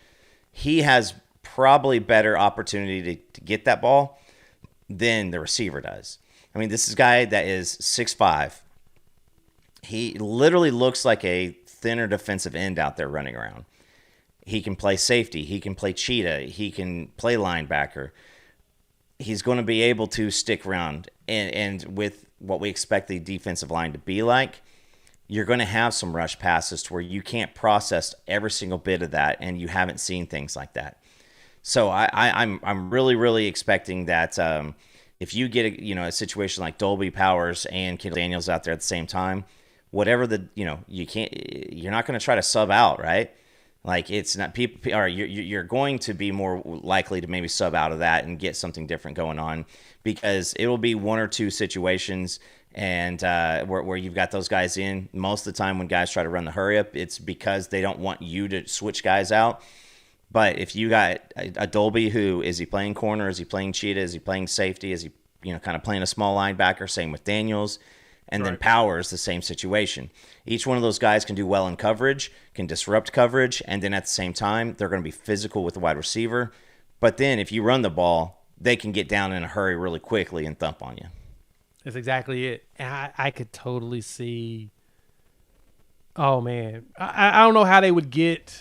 he has probably better opportunity to get that ball than the receiver does. I mean, this is a guy that is 6'5". He literally looks like a thinner defensive end out there running around. He can play safety. He can play cheetah. He can play linebacker. He's going to be able to stick around. And with what we expect the defensive line to be like, you're going to have some rush passes to where you can't process every single bit of that, and you haven't seen things like that. So I'm really, really expecting that if you get a situation like Dolby, Powers, and Kendall Daniels out there at the same time, whatever you're not going to try to sub out, right? Like, it's not people, or you're going to be more likely to maybe sub out of that and get something different going on, because it will be one or two situations and where you've got those guys in. Most of the time when guys try to run the hurry up, it's because they don't want you to switch guys out. But if you got a Dolby, who is he playing corner? Is he playing cheetah? Is he playing safety? Is he kind of playing a small linebacker? Same with Daniels. And then Powers, the same situation. Each one of those guys can do well in coverage, can disrupt coverage, and then at the same time, they're going to be physical with the wide receiver. But then if you run the ball, they can get down in a hurry really quickly and thump on you. That's exactly it. And I could totally see. Oh, man. I don't know how they would get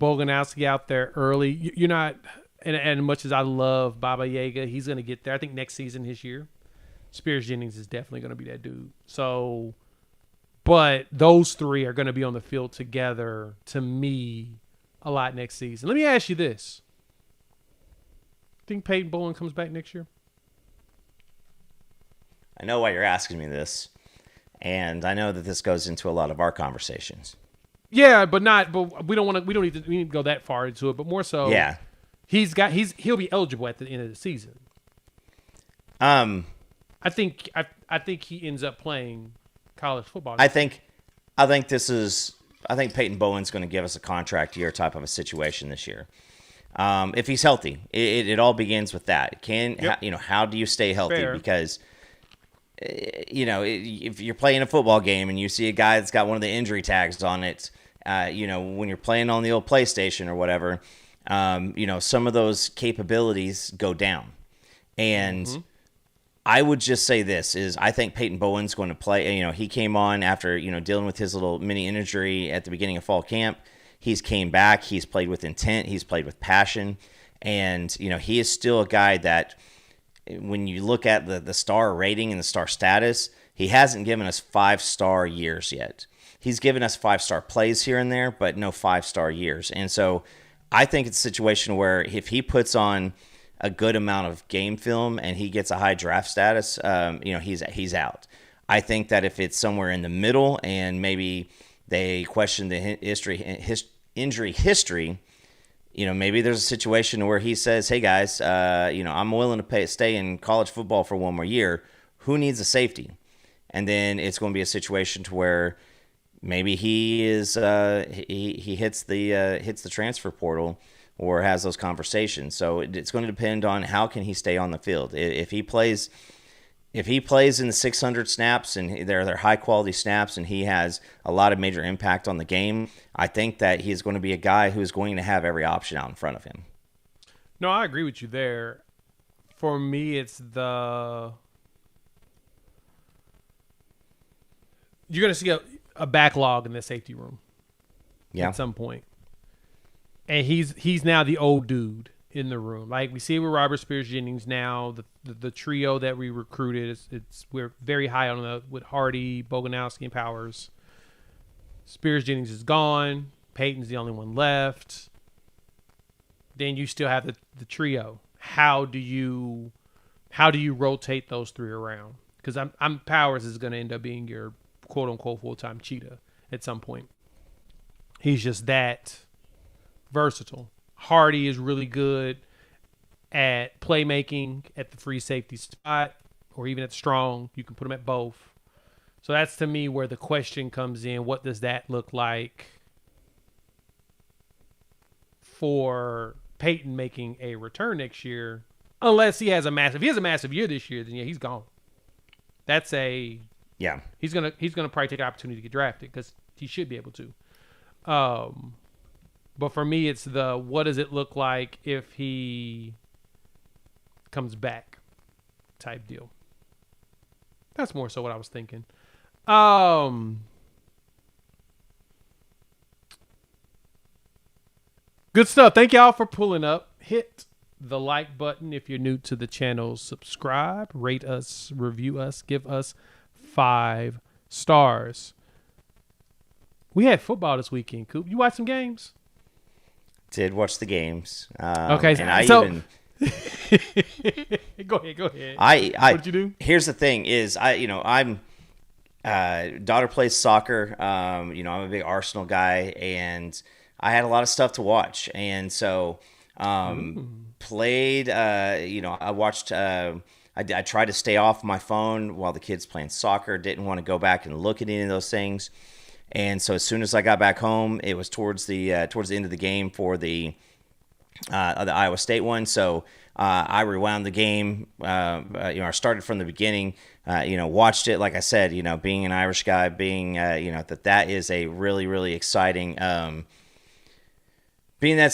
Boganowski out there early. You're not, and as much as I love Baba Yaga, he's going to get there. I think next season, his year. Spears Jennings is definitely going to be that dude. So, but those three are going to be on the field together, to me, a lot next season. Let me ask you this. Think Peyton Bowen comes back next year? I know why you're asking me this, and I know that this goes into a lot of our conversations. Yeah, but we don't need to go that far into it, but more so, yeah, he'll be eligible at the end of the season. I think he ends up playing college football. I think Peyton Bowen's going to give us a contract year type of a situation this year. If he's healthy, it all begins with that. How do you stay healthy? Fair. Because if you're playing a football game and you see a guy that's got one of the injury tags on it, when you're playing on the old PlayStation or whatever, some of those capabilities go down. And I would just say this is I think Peyton Bowen's going to play. He came on after, dealing with his little mini injury at the beginning of fall camp. He's came back. He's played with intent. He's played with passion. And, he is still a guy that when you look at the star rating and the star status, he hasn't given us 5-star years yet. He's given us 5-star plays here and there, but no 5-star years. And so I think it's a situation where if he puts on a good amount of game film and he gets a high draft status, he's out. I think that if it's somewhere in the middle and maybe they question the injury history, maybe there's a situation where he says, hey guys, I'm willing to stay in college football for one more year. Who needs a safety? And then it's going to be a situation to where maybe he is he hits the transfer portal or has those conversations. So it's going to depend on how can he stay on the field. If he plays in the 600 snaps and they're high quality snaps and he has a lot of major impact on the game, I think that he's going to be a guy who's going to have every option out in front of him. No, I agree with you there. For me, it's you're going to see a backlog in the safety room at some point. And he's now the old dude in the room. Like we see with Robert Spears-Jennings now, the trio that we recruited, we're very high on with Hardy, Boganowski, and Powers. Spears-Jennings is gone. Peyton's the only one left. Then you still have the trio. How do you rotate those three around? Because I'm Powers is going to end up being your quote unquote full-time cheetah at some point. He's just that versatile. Hardy is really good at playmaking at the free safety spot or even at strong. You can put him at both. So that's to me where the question comes in. What does that look like for Peyton making a return next year? Unless he has a massive year this year, then yeah, he's gone. That's he's gonna probably take an opportunity to get drafted because he should be able to. But for me, it's what does it look like if he comes back type deal. That's more so what I was thinking. Good stuff. Thank y'all for pulling up. Hit the like button if you're new to the channel. Subscribe, rate us, review us, give us 5 stars. We had football this weekend, Coop. You watch some games? Did watch the games. Okay, and go ahead. What'd you do? Here's the thing: is I'm daughter plays soccer. I'm a big Arsenal guy, and I had a lot of stuff to watch, and so played. I watched. I tried to stay off my phone while the kids playing soccer. Didn't want to go back and look at any of those things. And so as soon as I got back home, it was towards the end of the game for the Iowa State one. So I rewound the game. I started from the beginning. Watched it. Like I said, being an Irish guy, being that is a really really exciting. That's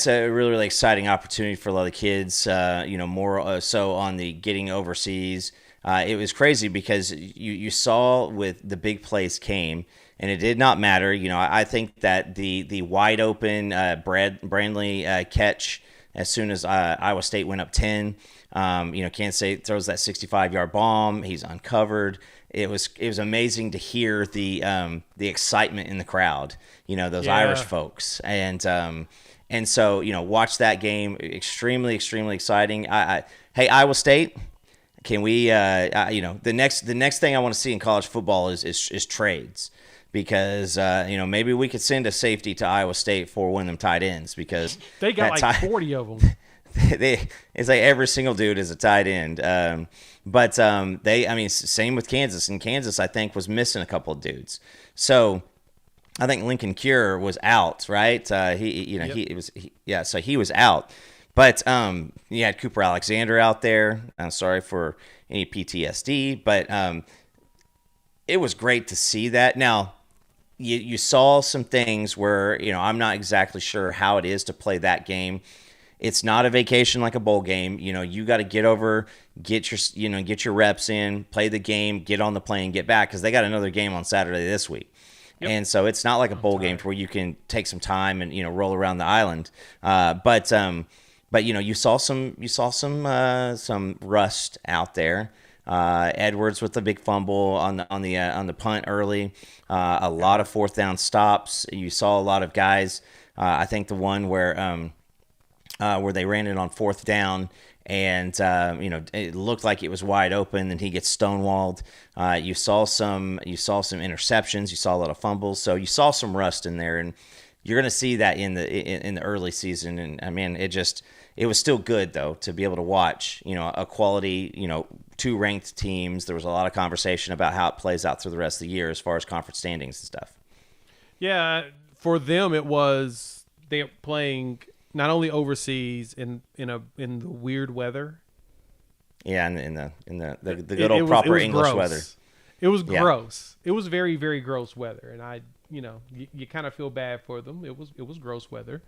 a really really exciting opportunity for a lot of kids. More so on the getting overseas. It was crazy because you saw with the big plays came. And it did not matter. I think that the wide open Brandley catch as soon as Iowa State went up 10, Kansas State throws that 65-yard bomb. He's uncovered. It was amazing to hear the excitement in the crowd. Those Irish folks, and so watch that game. Extremely extremely exciting. Hey, Iowa State. Can we? The next thing I want to see in college football is trades. Because maybe we could send a safety to Iowa State for one of them tight ends because they got like 40 of them. It's like every single dude is a tight end. Same with Kansas. And Kansas, I think, was missing a couple of dudes. So I think Lincoln Cure was out, right? So he was out. But you had Cooper Alexander out there. I'm sorry for any PTSD, but it was great to see that. Now, you saw some things where, I'm not exactly sure how it is to play that game. It's not a vacation like a bowl game. You got to get over, get your reps in, play the game, get on the plane, get back because they got another game on Saturday this week. Yep. And so it's not like a bowl game where you can take some time and, roll around the island. but you saw some rust out there. Edwards with the big fumble on the punt early. A lot of fourth down stops. You saw a lot of guys. I think the one where they ran it on fourth down, and it looked like it was wide open, and he gets stonewalled. You saw some interceptions. You saw a lot of fumbles. So you saw some rust in there, and you're going to see that in the early season. And I mean, it was still good though to be able to watch a quality two ranked teams. There was a lot of conversation about how it plays out through the rest of the year as far as conference standings and stuff. Yeah, for them it was they're playing not only overseas in the weird weather. Yeah, in the good old proper English gross. weather. It was gross. It was very, very gross weather, and you kind of feel bad for them. It was gross weather,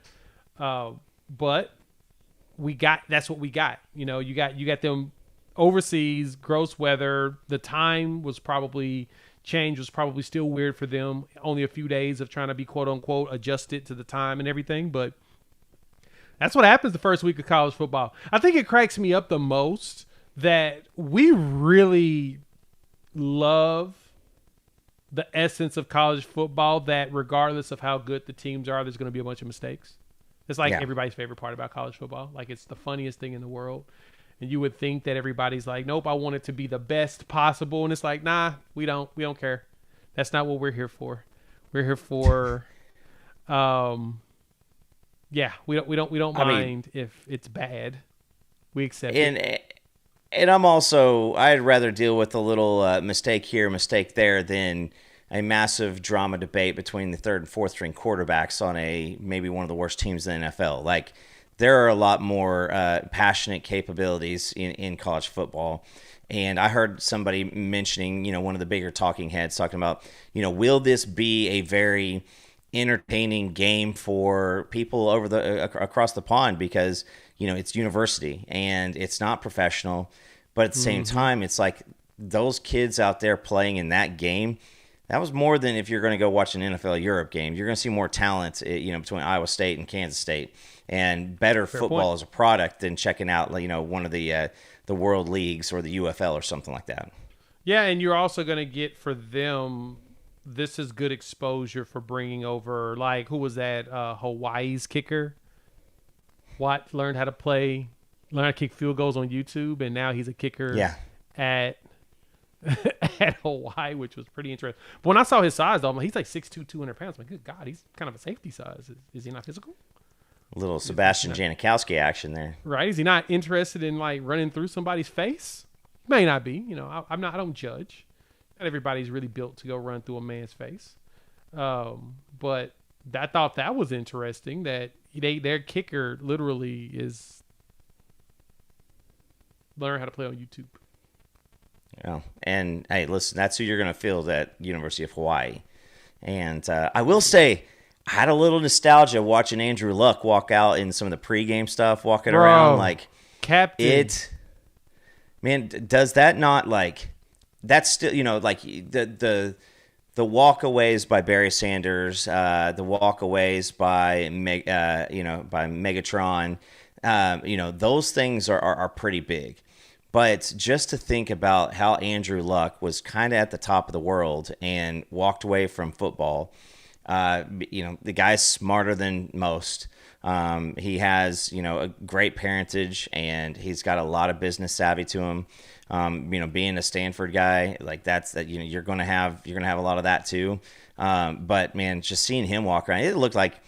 but that's what we got. You got them overseas, gross weather. The time was probably still weird for them. Only a few days of trying to be quote unquote adjusted to the time and everything, but that's what happens the first week of college football. I think it cracks me up the most that we really love the essence of college football, that regardless of how good the teams are, there's going to be a bunch of mistakes. It's like everybody's favorite part about college football. Like, it's the funniest thing in the world. And you would think that everybody's like, nope, I want it to be the best possible. And it's like, nah, we don't care. That's not what we're here for. We're here for, we don't mind if it's bad. We accept it. And I'd rather deal with a little mistake here, mistake there than a massive drama debate between the third and fourth string quarterbacks on maybe one of the worst teams in the NFL. Like, there are a lot more passionate capabilities in college football. And I heard somebody mentioning, one of the bigger talking heads talking about, will this be a very entertaining game for people across the pond, because it's university and it's not professional, but at the same time it's like those kids out there playing in that game, that was more than if you're going to go watch an NFL Europe game. You're going to see more talent between Iowa State and Kansas State, and better Fair football point. as a product than checking out one of the world leagues or the UFL or something like that. Yeah, and you're also going to get for them, this is good exposure for bringing over, like, who was that? Hawaii's kicker. Learned how to kick field goals on YouTube, and now he's a kicker at Hawaii, which was pretty interesting. But when I saw his size, though, he's like 6'2", 200 pounds. I'm like, good God, he's kind of a safety size. Is he not physical? A little Sebastian Janikowski action there. Right? Is he not interested in, like, running through somebody's face? May not be. I don't judge. Not everybody's really built to go run through a man's face. But I thought that was interesting that their kicker literally is learn how to play on YouTube. Yeah. And hey, listen, that's who you're going to field at University of Hawaii. And I will say, I had a little nostalgia watching Andrew Luck walk out in some of the pregame stuff, walking around like captain. Man, does that not, like, that's still, like the walkaways by Barry Sanders, the walkaways by by Megatron, those things are pretty big. But just to think about how Andrew Luck was kind of at the top of the world and walked away from football, the guy's smarter than most. He has, a great parentage, and he's got a lot of business savvy to him. Being a Stanford guy, like you're going to have a lot of that too. But man, just seeing him walk around, it looked like,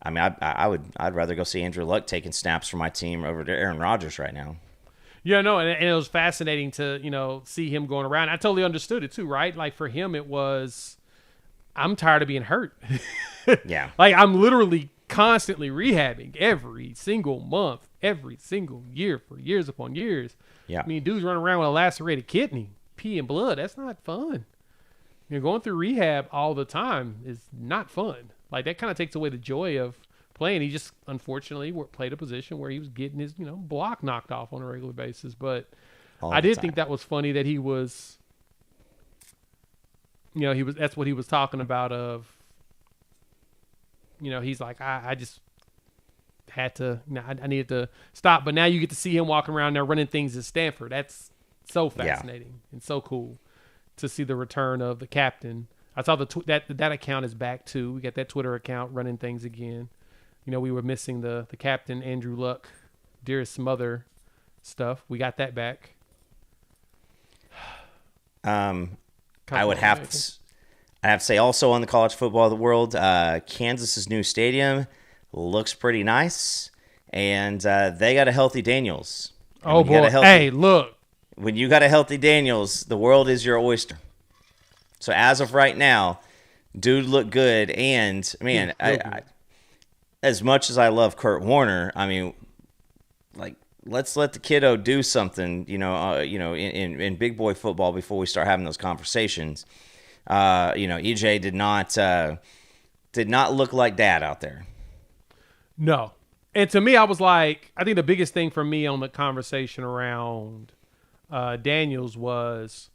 I'd rather go see Andrew Luck taking snaps for my team over to Aaron Rodgers right now. Yeah, no, and it was fascinating to, see him going around. I totally understood it too, right? Like, for him, it was, I'm tired of being hurt. Yeah. Like, I'm literally constantly rehabbing every single month, every single year for years upon years. Yeah. I mean, dudes running around with a lacerated kidney, pee and blood. That's not fun. Going through rehab all the time is not fun. Like, that kind of takes away the joy of playing. He just, unfortunately, played a position where he was getting his, block knocked off on a regular basis. But I did think that was funny that he was, that's what he was talking about of, he's like, I just had to. I needed to stop. But now you get to see him walking around there running things at Stanford. That's so fascinating and so cool to see the return of the captain. I saw that account is back too. We got that Twitter account running things again. We were missing the captain Andrew Luck, dearest mother stuff. We got that back. I would have to say also on the college football of the world, Kansas's new stadium looks pretty nice, and they got a healthy Daniels. And oh boy! Hey, look. When you got a healthy Daniels, the world is your oyster. So as of right now, dude looked good, and man, I as much as I love Kurt Warner, I mean, like, let's let the kiddo do something, in big boy football before we start having those conversations. EJ did not look like dad out there. No. And to me, I was like, I think the biggest thing for me on the conversation around Daniels was,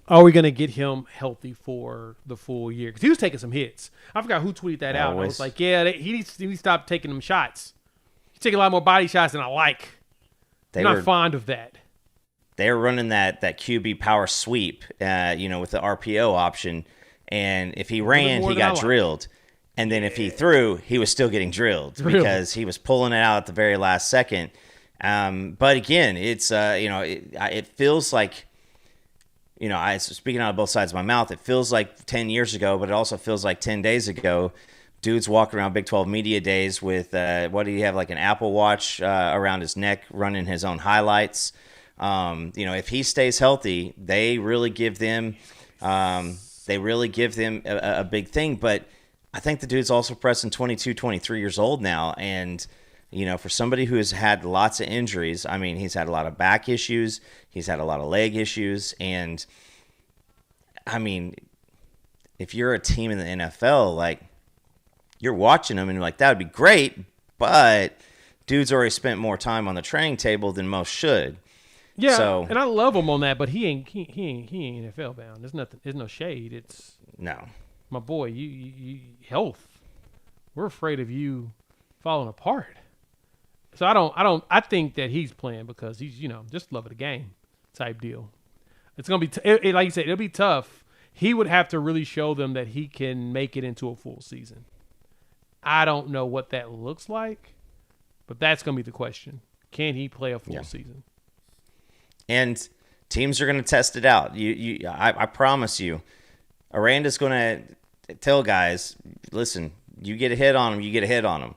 are we going to get him healthy for the full year? Because he was taking some hits. I forgot who tweeted that out. I was like, yeah, he needs to stop taking them shots. He's taking a lot more body shots than I like. I'm not fond of that. They were running that QB power sweep, with the RPO option. And if he ran, he got drilled. And then if he threw, he was still getting drilled because he was pulling it out at the very last second. But again, it's, it feels like, speaking out of both sides of my mouth, it feels like 10 years ago, but it also feels like 10 days ago. Dude's walking around Big 12 media days with, what do you have, like an Apple Watch around his neck, running his own highlights. If he stays healthy, they really give them a big thing. But I think the dude's also pressing 22, 23 years old now. And, for somebody who has had lots of injuries, I mean, he's had a lot of back issues. He's had a lot of leg issues. And, I mean, if you're a team in the NFL, like, you're watching him and you're like, that would be great, but dude's already spent more time on the training table than most should. Yeah, and I love him on that, but he ain't NFL bound. There's no shade. It's no, my boy. You health. We're afraid of you falling apart. So I think that he's playing because he's just love of the game type deal. It's gonna be like you said, it'll be tough. He would have to really show them that he can make it into a full season. I don't know what that looks like, but that's gonna be the question. Can he play a full season? And teams are going to test it out. I promise you, Aranda's going to tell guys, listen, you get a hit on them, you get a hit on them.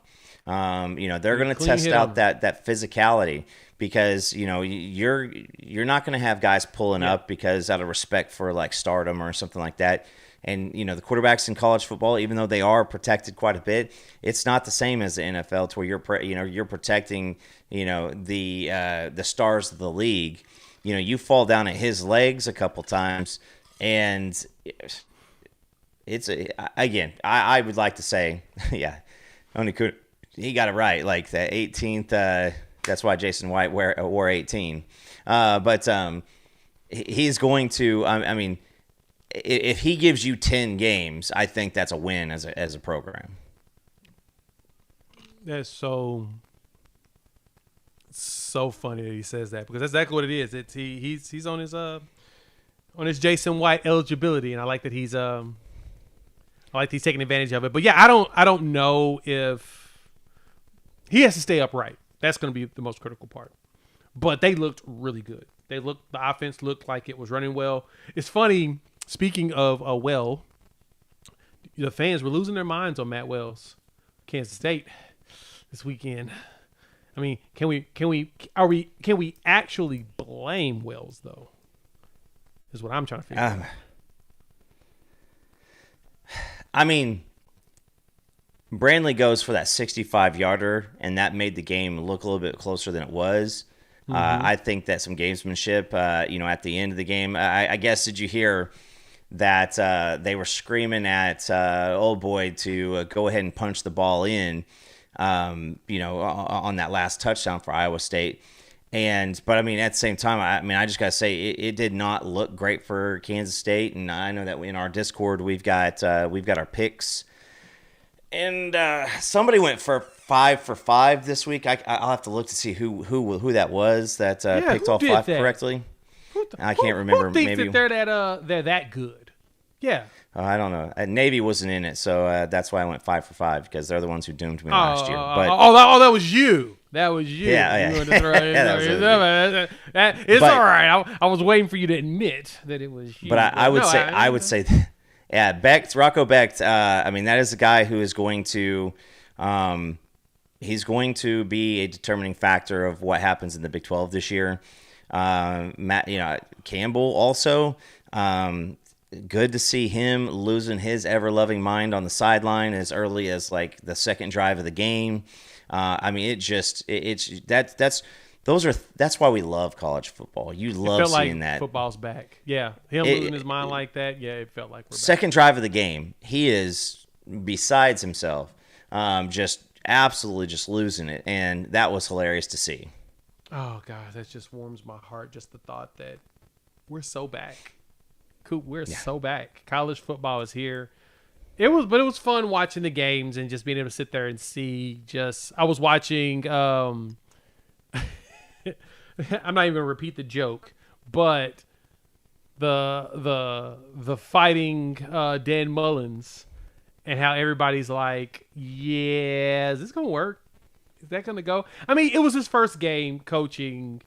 They're going to test out that physicality because, you're not going to have guys pulling up because out of respect for like stardom or something like that. And, the quarterbacks in college football, even though they are protected quite a bit, it's not the same as the NFL to where you're protecting, the stars of the league. You fall down at his legs a couple times, and I would like to say, yeah, he got it right. Like the 18th, that's why Jason White wore 18. But he's going to, I mean, if he gives you 10 games, I think that's a win as a program. That's so funny that he says that because that's exactly what it is. It's he's on his Jason White eligibility, and I like that he's taking advantage of it. But yeah, I don't know if he has to stay upright. That's going to be the most critical part. But they looked really good. The offense looked like it was running well. It's funny. Speaking of the fans were losing their minds on Matt Wells, Kansas State, this weekend. I mean, can we actually blame Wells though? Is what I'm trying to figure out. I mean, Brantley goes for that 65-yarder, and that made the game look a little bit closer than it was. Mm-hmm. I think that some gamesmanship, at the end of the game. I guess, did you hear that they were screaming at old boy to go ahead and punch the ball in, on that last touchdown for Iowa State. But I mean, at the same time, I just got to say it did not look great for Kansas State. And I know that in our Discord, we've got our picks. And somebody went for 5 for 5 this week. I'll have to look to see who that was that picked who all did 5 that? correctly. I can't remember. Who thinks Maybe that they're that good? Yeah. I don't know. Navy wasn't in it, so that's why I went 5 for 5 because they're the ones who doomed me last year. But that was you. That was you. Yeah. You Yeah, it's all right. I was waiting for you to admit that it was you. But I would say, yeah, Rocco Becht. I mean, that is a guy who is going to, he's going to be a determining factor of what happens in the Big 12 this year. Campbell also. Good to see him losing his ever-loving mind on the sideline as early as like the second drive of the game. I mean, that's why we love college football. You love seeing that. Football's back. Yeah, him losing his mind like that. Yeah, it felt like we're second back. Drive of the game. He is besides himself, just absolutely just losing it, and that was hilarious to see. Oh God, that just warms my heart. Just the thought that we're so back. Coop, we're so back. College football is here. It was fun watching the games and just being able to sit there and see. I was watching. I'm not even gonna repeat the joke, but the fighting Dan Mullins and how everybody's like, yeah, is this gonna work? Is that gonna go? I mean, it was his first game coaching.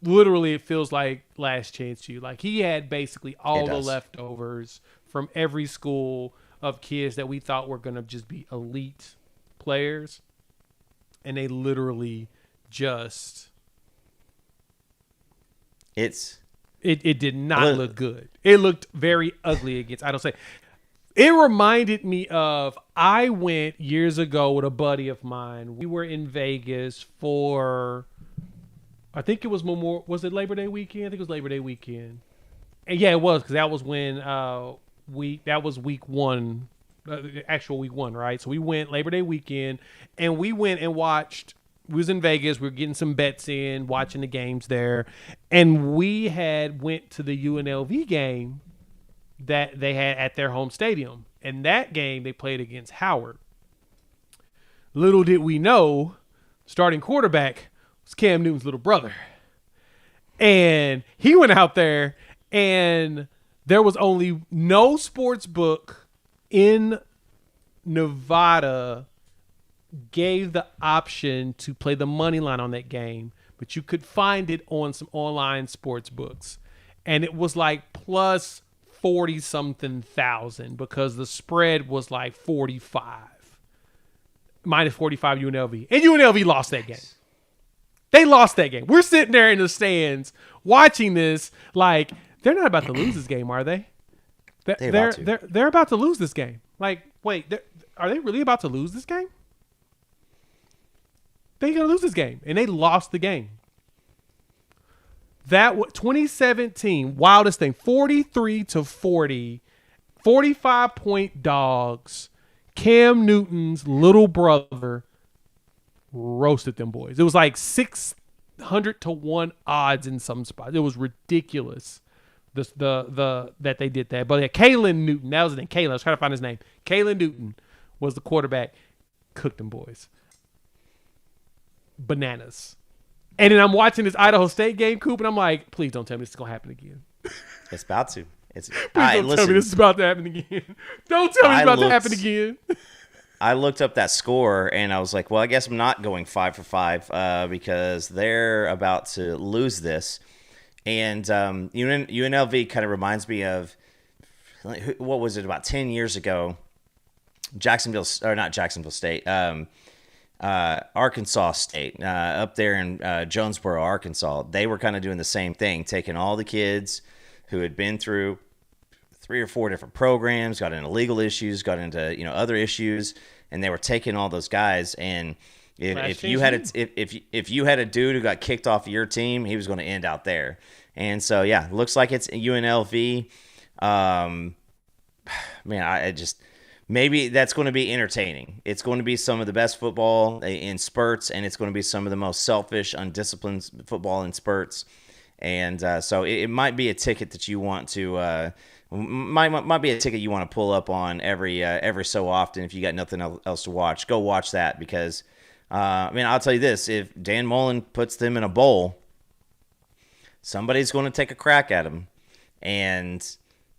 Literally, it feels like last chance you. Like he had basically all the leftovers from every school of kids that we thought were going to just be elite players. And they literally just... It did not look good. It looked very ugly against... I don't say... It reminded me of... I went years ago with a buddy of mine. We were in Vegas for... I think it was was it Labor Day weekend? I think it was Labor Day weekend. And yeah, it was, because that was when that was week one, actual week one, right? So we went Labor Day weekend, and we went and watched. We was in Vegas. We were getting some bets in, watching the games there, and we went to the UNLV game that they had at their home stadium. And that game they played against Howard. Little did we know, starting quarterback was Cam Newton's little brother. And he went out there, and there was only no sports book in Nevada gave the option to play the money line on that game, but you could find it on some online sports books. And it was like plus 40 something thousand because the spread was like 45. Minus 45 UNLV. And UNLV lost that game. They lost that game. We're sitting there in the stands watching this like they're not about to lose this game, are they? They're about to lose this game. Like, wait, are they really about to lose this game? They're going to lose this game. And they lost the game. That 2017, wildest thing, 43-40, 45-point dogs. Cam Newton's little brother roasted them boys. It was like 600-1 odds in some spots. It was ridiculous. That they did that. But yeah, Kalen Newton, that was his name. Kalen, I was trying to find his name. Kalen Newton was the quarterback. Cooked them boys. Bananas. And then I'm watching this Idaho State game, Coop, and I'm like, please don't tell me this is gonna happen again. It's about to. Please don't tell me this is about to happen again. Don't tell me it's about to happen again. I looked up that score, and I was like, well, I guess I'm not going 5 for 5 because they're about to lose this. And UNLV kind of reminds me of, what was it, about 10 years ago, Arkansas State, up there in Jonesboro, Arkansas. They were kind of doing the same thing, taking all the kids who had been through 3 or 4 different programs, got into legal issues, got into other issues, and they were taking all those guys. And if you had a dude who got kicked off of your team, he was going to end out there. And so yeah, looks like it's UNLV. Maybe that's going to be entertaining. It's going to be some of the best football in spurts, and it's going to be some of the most selfish, undisciplined football in spurts. And so it might be a ticket that you want to might be a ticket you want to pull up on every so often if you got nothing else to watch. Go watch that because, I mean, I'll tell you this: if Dan Mullen puts them in a bowl, somebody's going to take a crack at him, and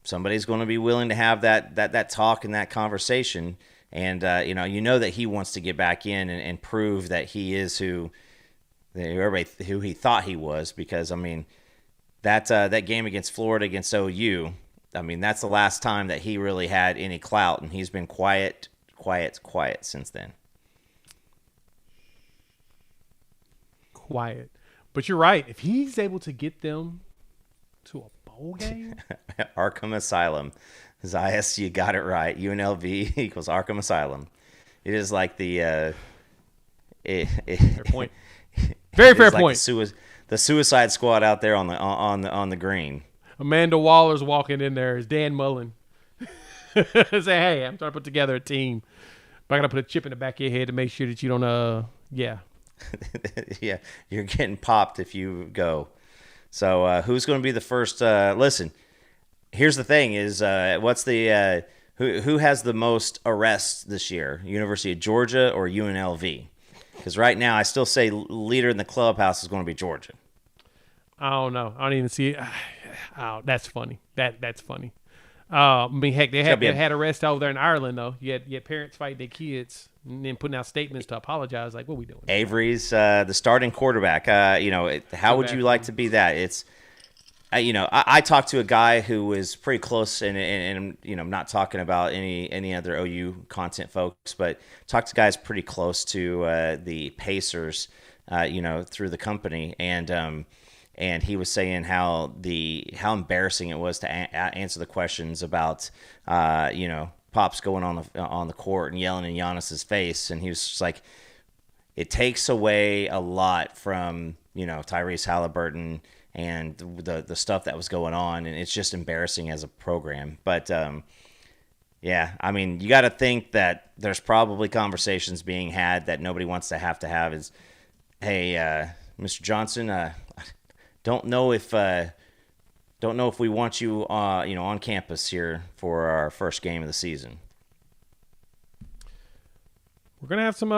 somebody's going to be willing to have that talk and that conversation. And you know that he wants to get back in and prove that he is who he thought he was. Because I mean, that game against Florida, against OU, I mean, that's the last time that he really had any clout, and he's been quiet since then. Quiet. But you're right. If he's able to get them to a bowl game. Arkham Asylum. Zayas, you got it right. UNLV equals Arkham Asylum. It is like the... fair point. Very fair like point. The Suicide Squad out there on the green. Amanda Waller's walking in there as Dan Mullen. Say, hey, I'm trying to put together a team. But I got to put a chip in the back of your head to make sure that you don't, yeah. Yeah, you're getting popped if you go. So who's going to be the first? Listen, here's the thing: is what's the who has the most arrests this year? University of Georgia or UNLV? Because right now, I still say leader in the clubhouse is going to be Georgia. I don't know. I don't even see it. Oh, that's funny. That's funny. I mean, heck, they had arrests over there in Ireland, though. You had parents fighting their kids and then putting out statements to apologize. Like, what are we doing? Avery's the starting quarterback. How would you like to be that? It's, I talked to a guy who was pretty close, and I'm not talking about any other OU content folks, but talked to guys pretty close to the Pacers, through the company, and he was saying how embarrassing it was to answer the questions about Pops going on the court and yelling in Giannis's face, and he was just like, it takes away a lot from Tyrese Halliburton and the stuff that was going on, and it's just embarrassing as a program. But yeah, I mean, you got to think that there's probably conversations being had that nobody wants to have. Is, hey, Mr. Johnson, don't know if we want you on campus here for our first game of the season. We're gonna have some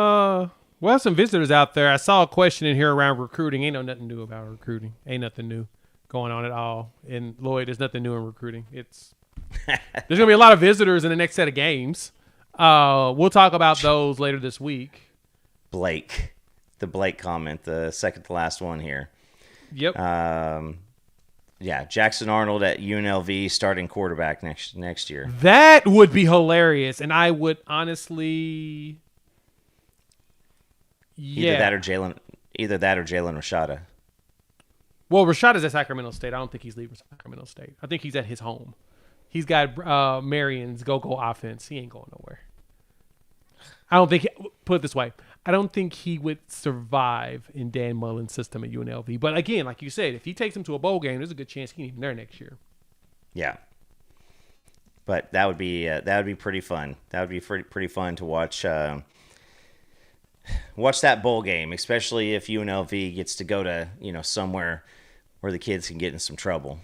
we'll have some visitors out there. I saw a question in here around recruiting. Ain't nothing new about recruiting. Ain't nothing new going on at all. And Lloyd, there's nothing new in recruiting. There's gonna be a lot of visitors in the next set of games. We'll talk about those later this week. The Blake comment, the second to last one here. Yep. Yeah, Jackson Arnold at UNLV starting quarterback next year. That would be hilarious, and I would honestly, Either that or Jalen Rashada. Well, Rashada's at Sacramento State. I don't think he's leaving Sacramento State. I think he's at his home. He's got Marion's go offense. He ain't going nowhere. I don't think. Put it this way. I don't think he would survive in Dan Mullen's system at UNLV. But again, like you said, if he takes him to a bowl game, there's a good chance he ain't even there next year. Yeah, but that would be pretty fun. That would be pretty fun to watch. Watch that bowl game, especially if UNLV gets to go to somewhere where the kids can get in some trouble.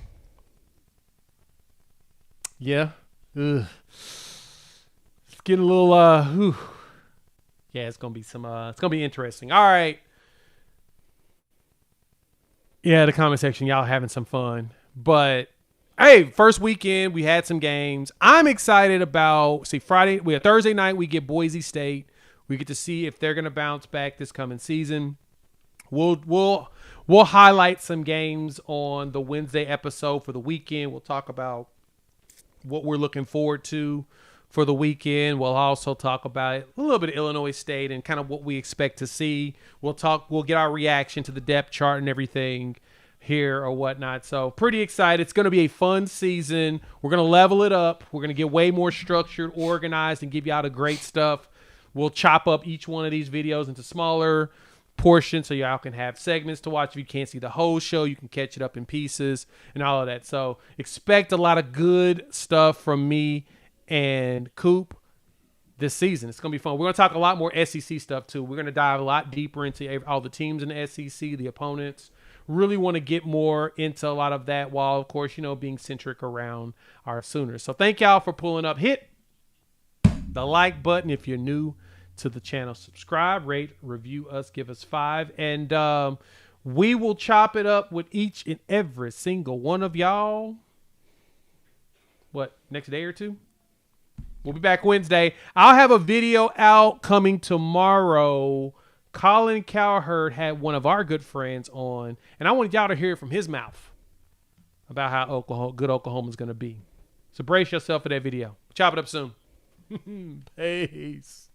Yeah, ugh. It's getting a little. Yeah, it's gonna be some. It's gonna be interesting. All right. Yeah, the comment section, y'all having some fun. But hey, first weekend we had some games. I'm excited about. Friday. We have Thursday night. We get Boise State. We get to see if they're gonna bounce back this coming season. We'll highlight some games on the Wednesday episode for the weekend. We'll talk about what we're looking forward to for the weekend. We'll also talk about a little bit of Illinois State and kind of what we expect to see. We'll get our reaction to the depth chart and everything here or whatnot. So pretty excited. It's going to be a fun season. We're going to level it up. We're going to get way more structured, organized, and give you all the great stuff. We'll chop up each one of these videos into smaller portions so y'all can have segments to watch. If you can't see the whole show, you can catch it up in pieces and all of that. So expect a lot of good stuff from me and Coop this season. It's going to be fun. We're going to talk a lot more SEC stuff too. We're going to dive a lot deeper into all the teams in the SEC, the opponents. really want to get more into a lot of that while, of course, being centric around our Sooners. So thank y'all for pulling up. Hit the like button if you're new to the channel. Subscribe, rate, review us, give us 5. And we will chop it up with each and every single one of y'all. What, next day or two? We'll be back Wednesday. I'll have a video out coming tomorrow. Colin Cowherd had one of our good friends on, and I wanted y'all to hear it from his mouth about how good Oklahoma's going to be. So brace yourself for that video. Chop it up soon. Peace.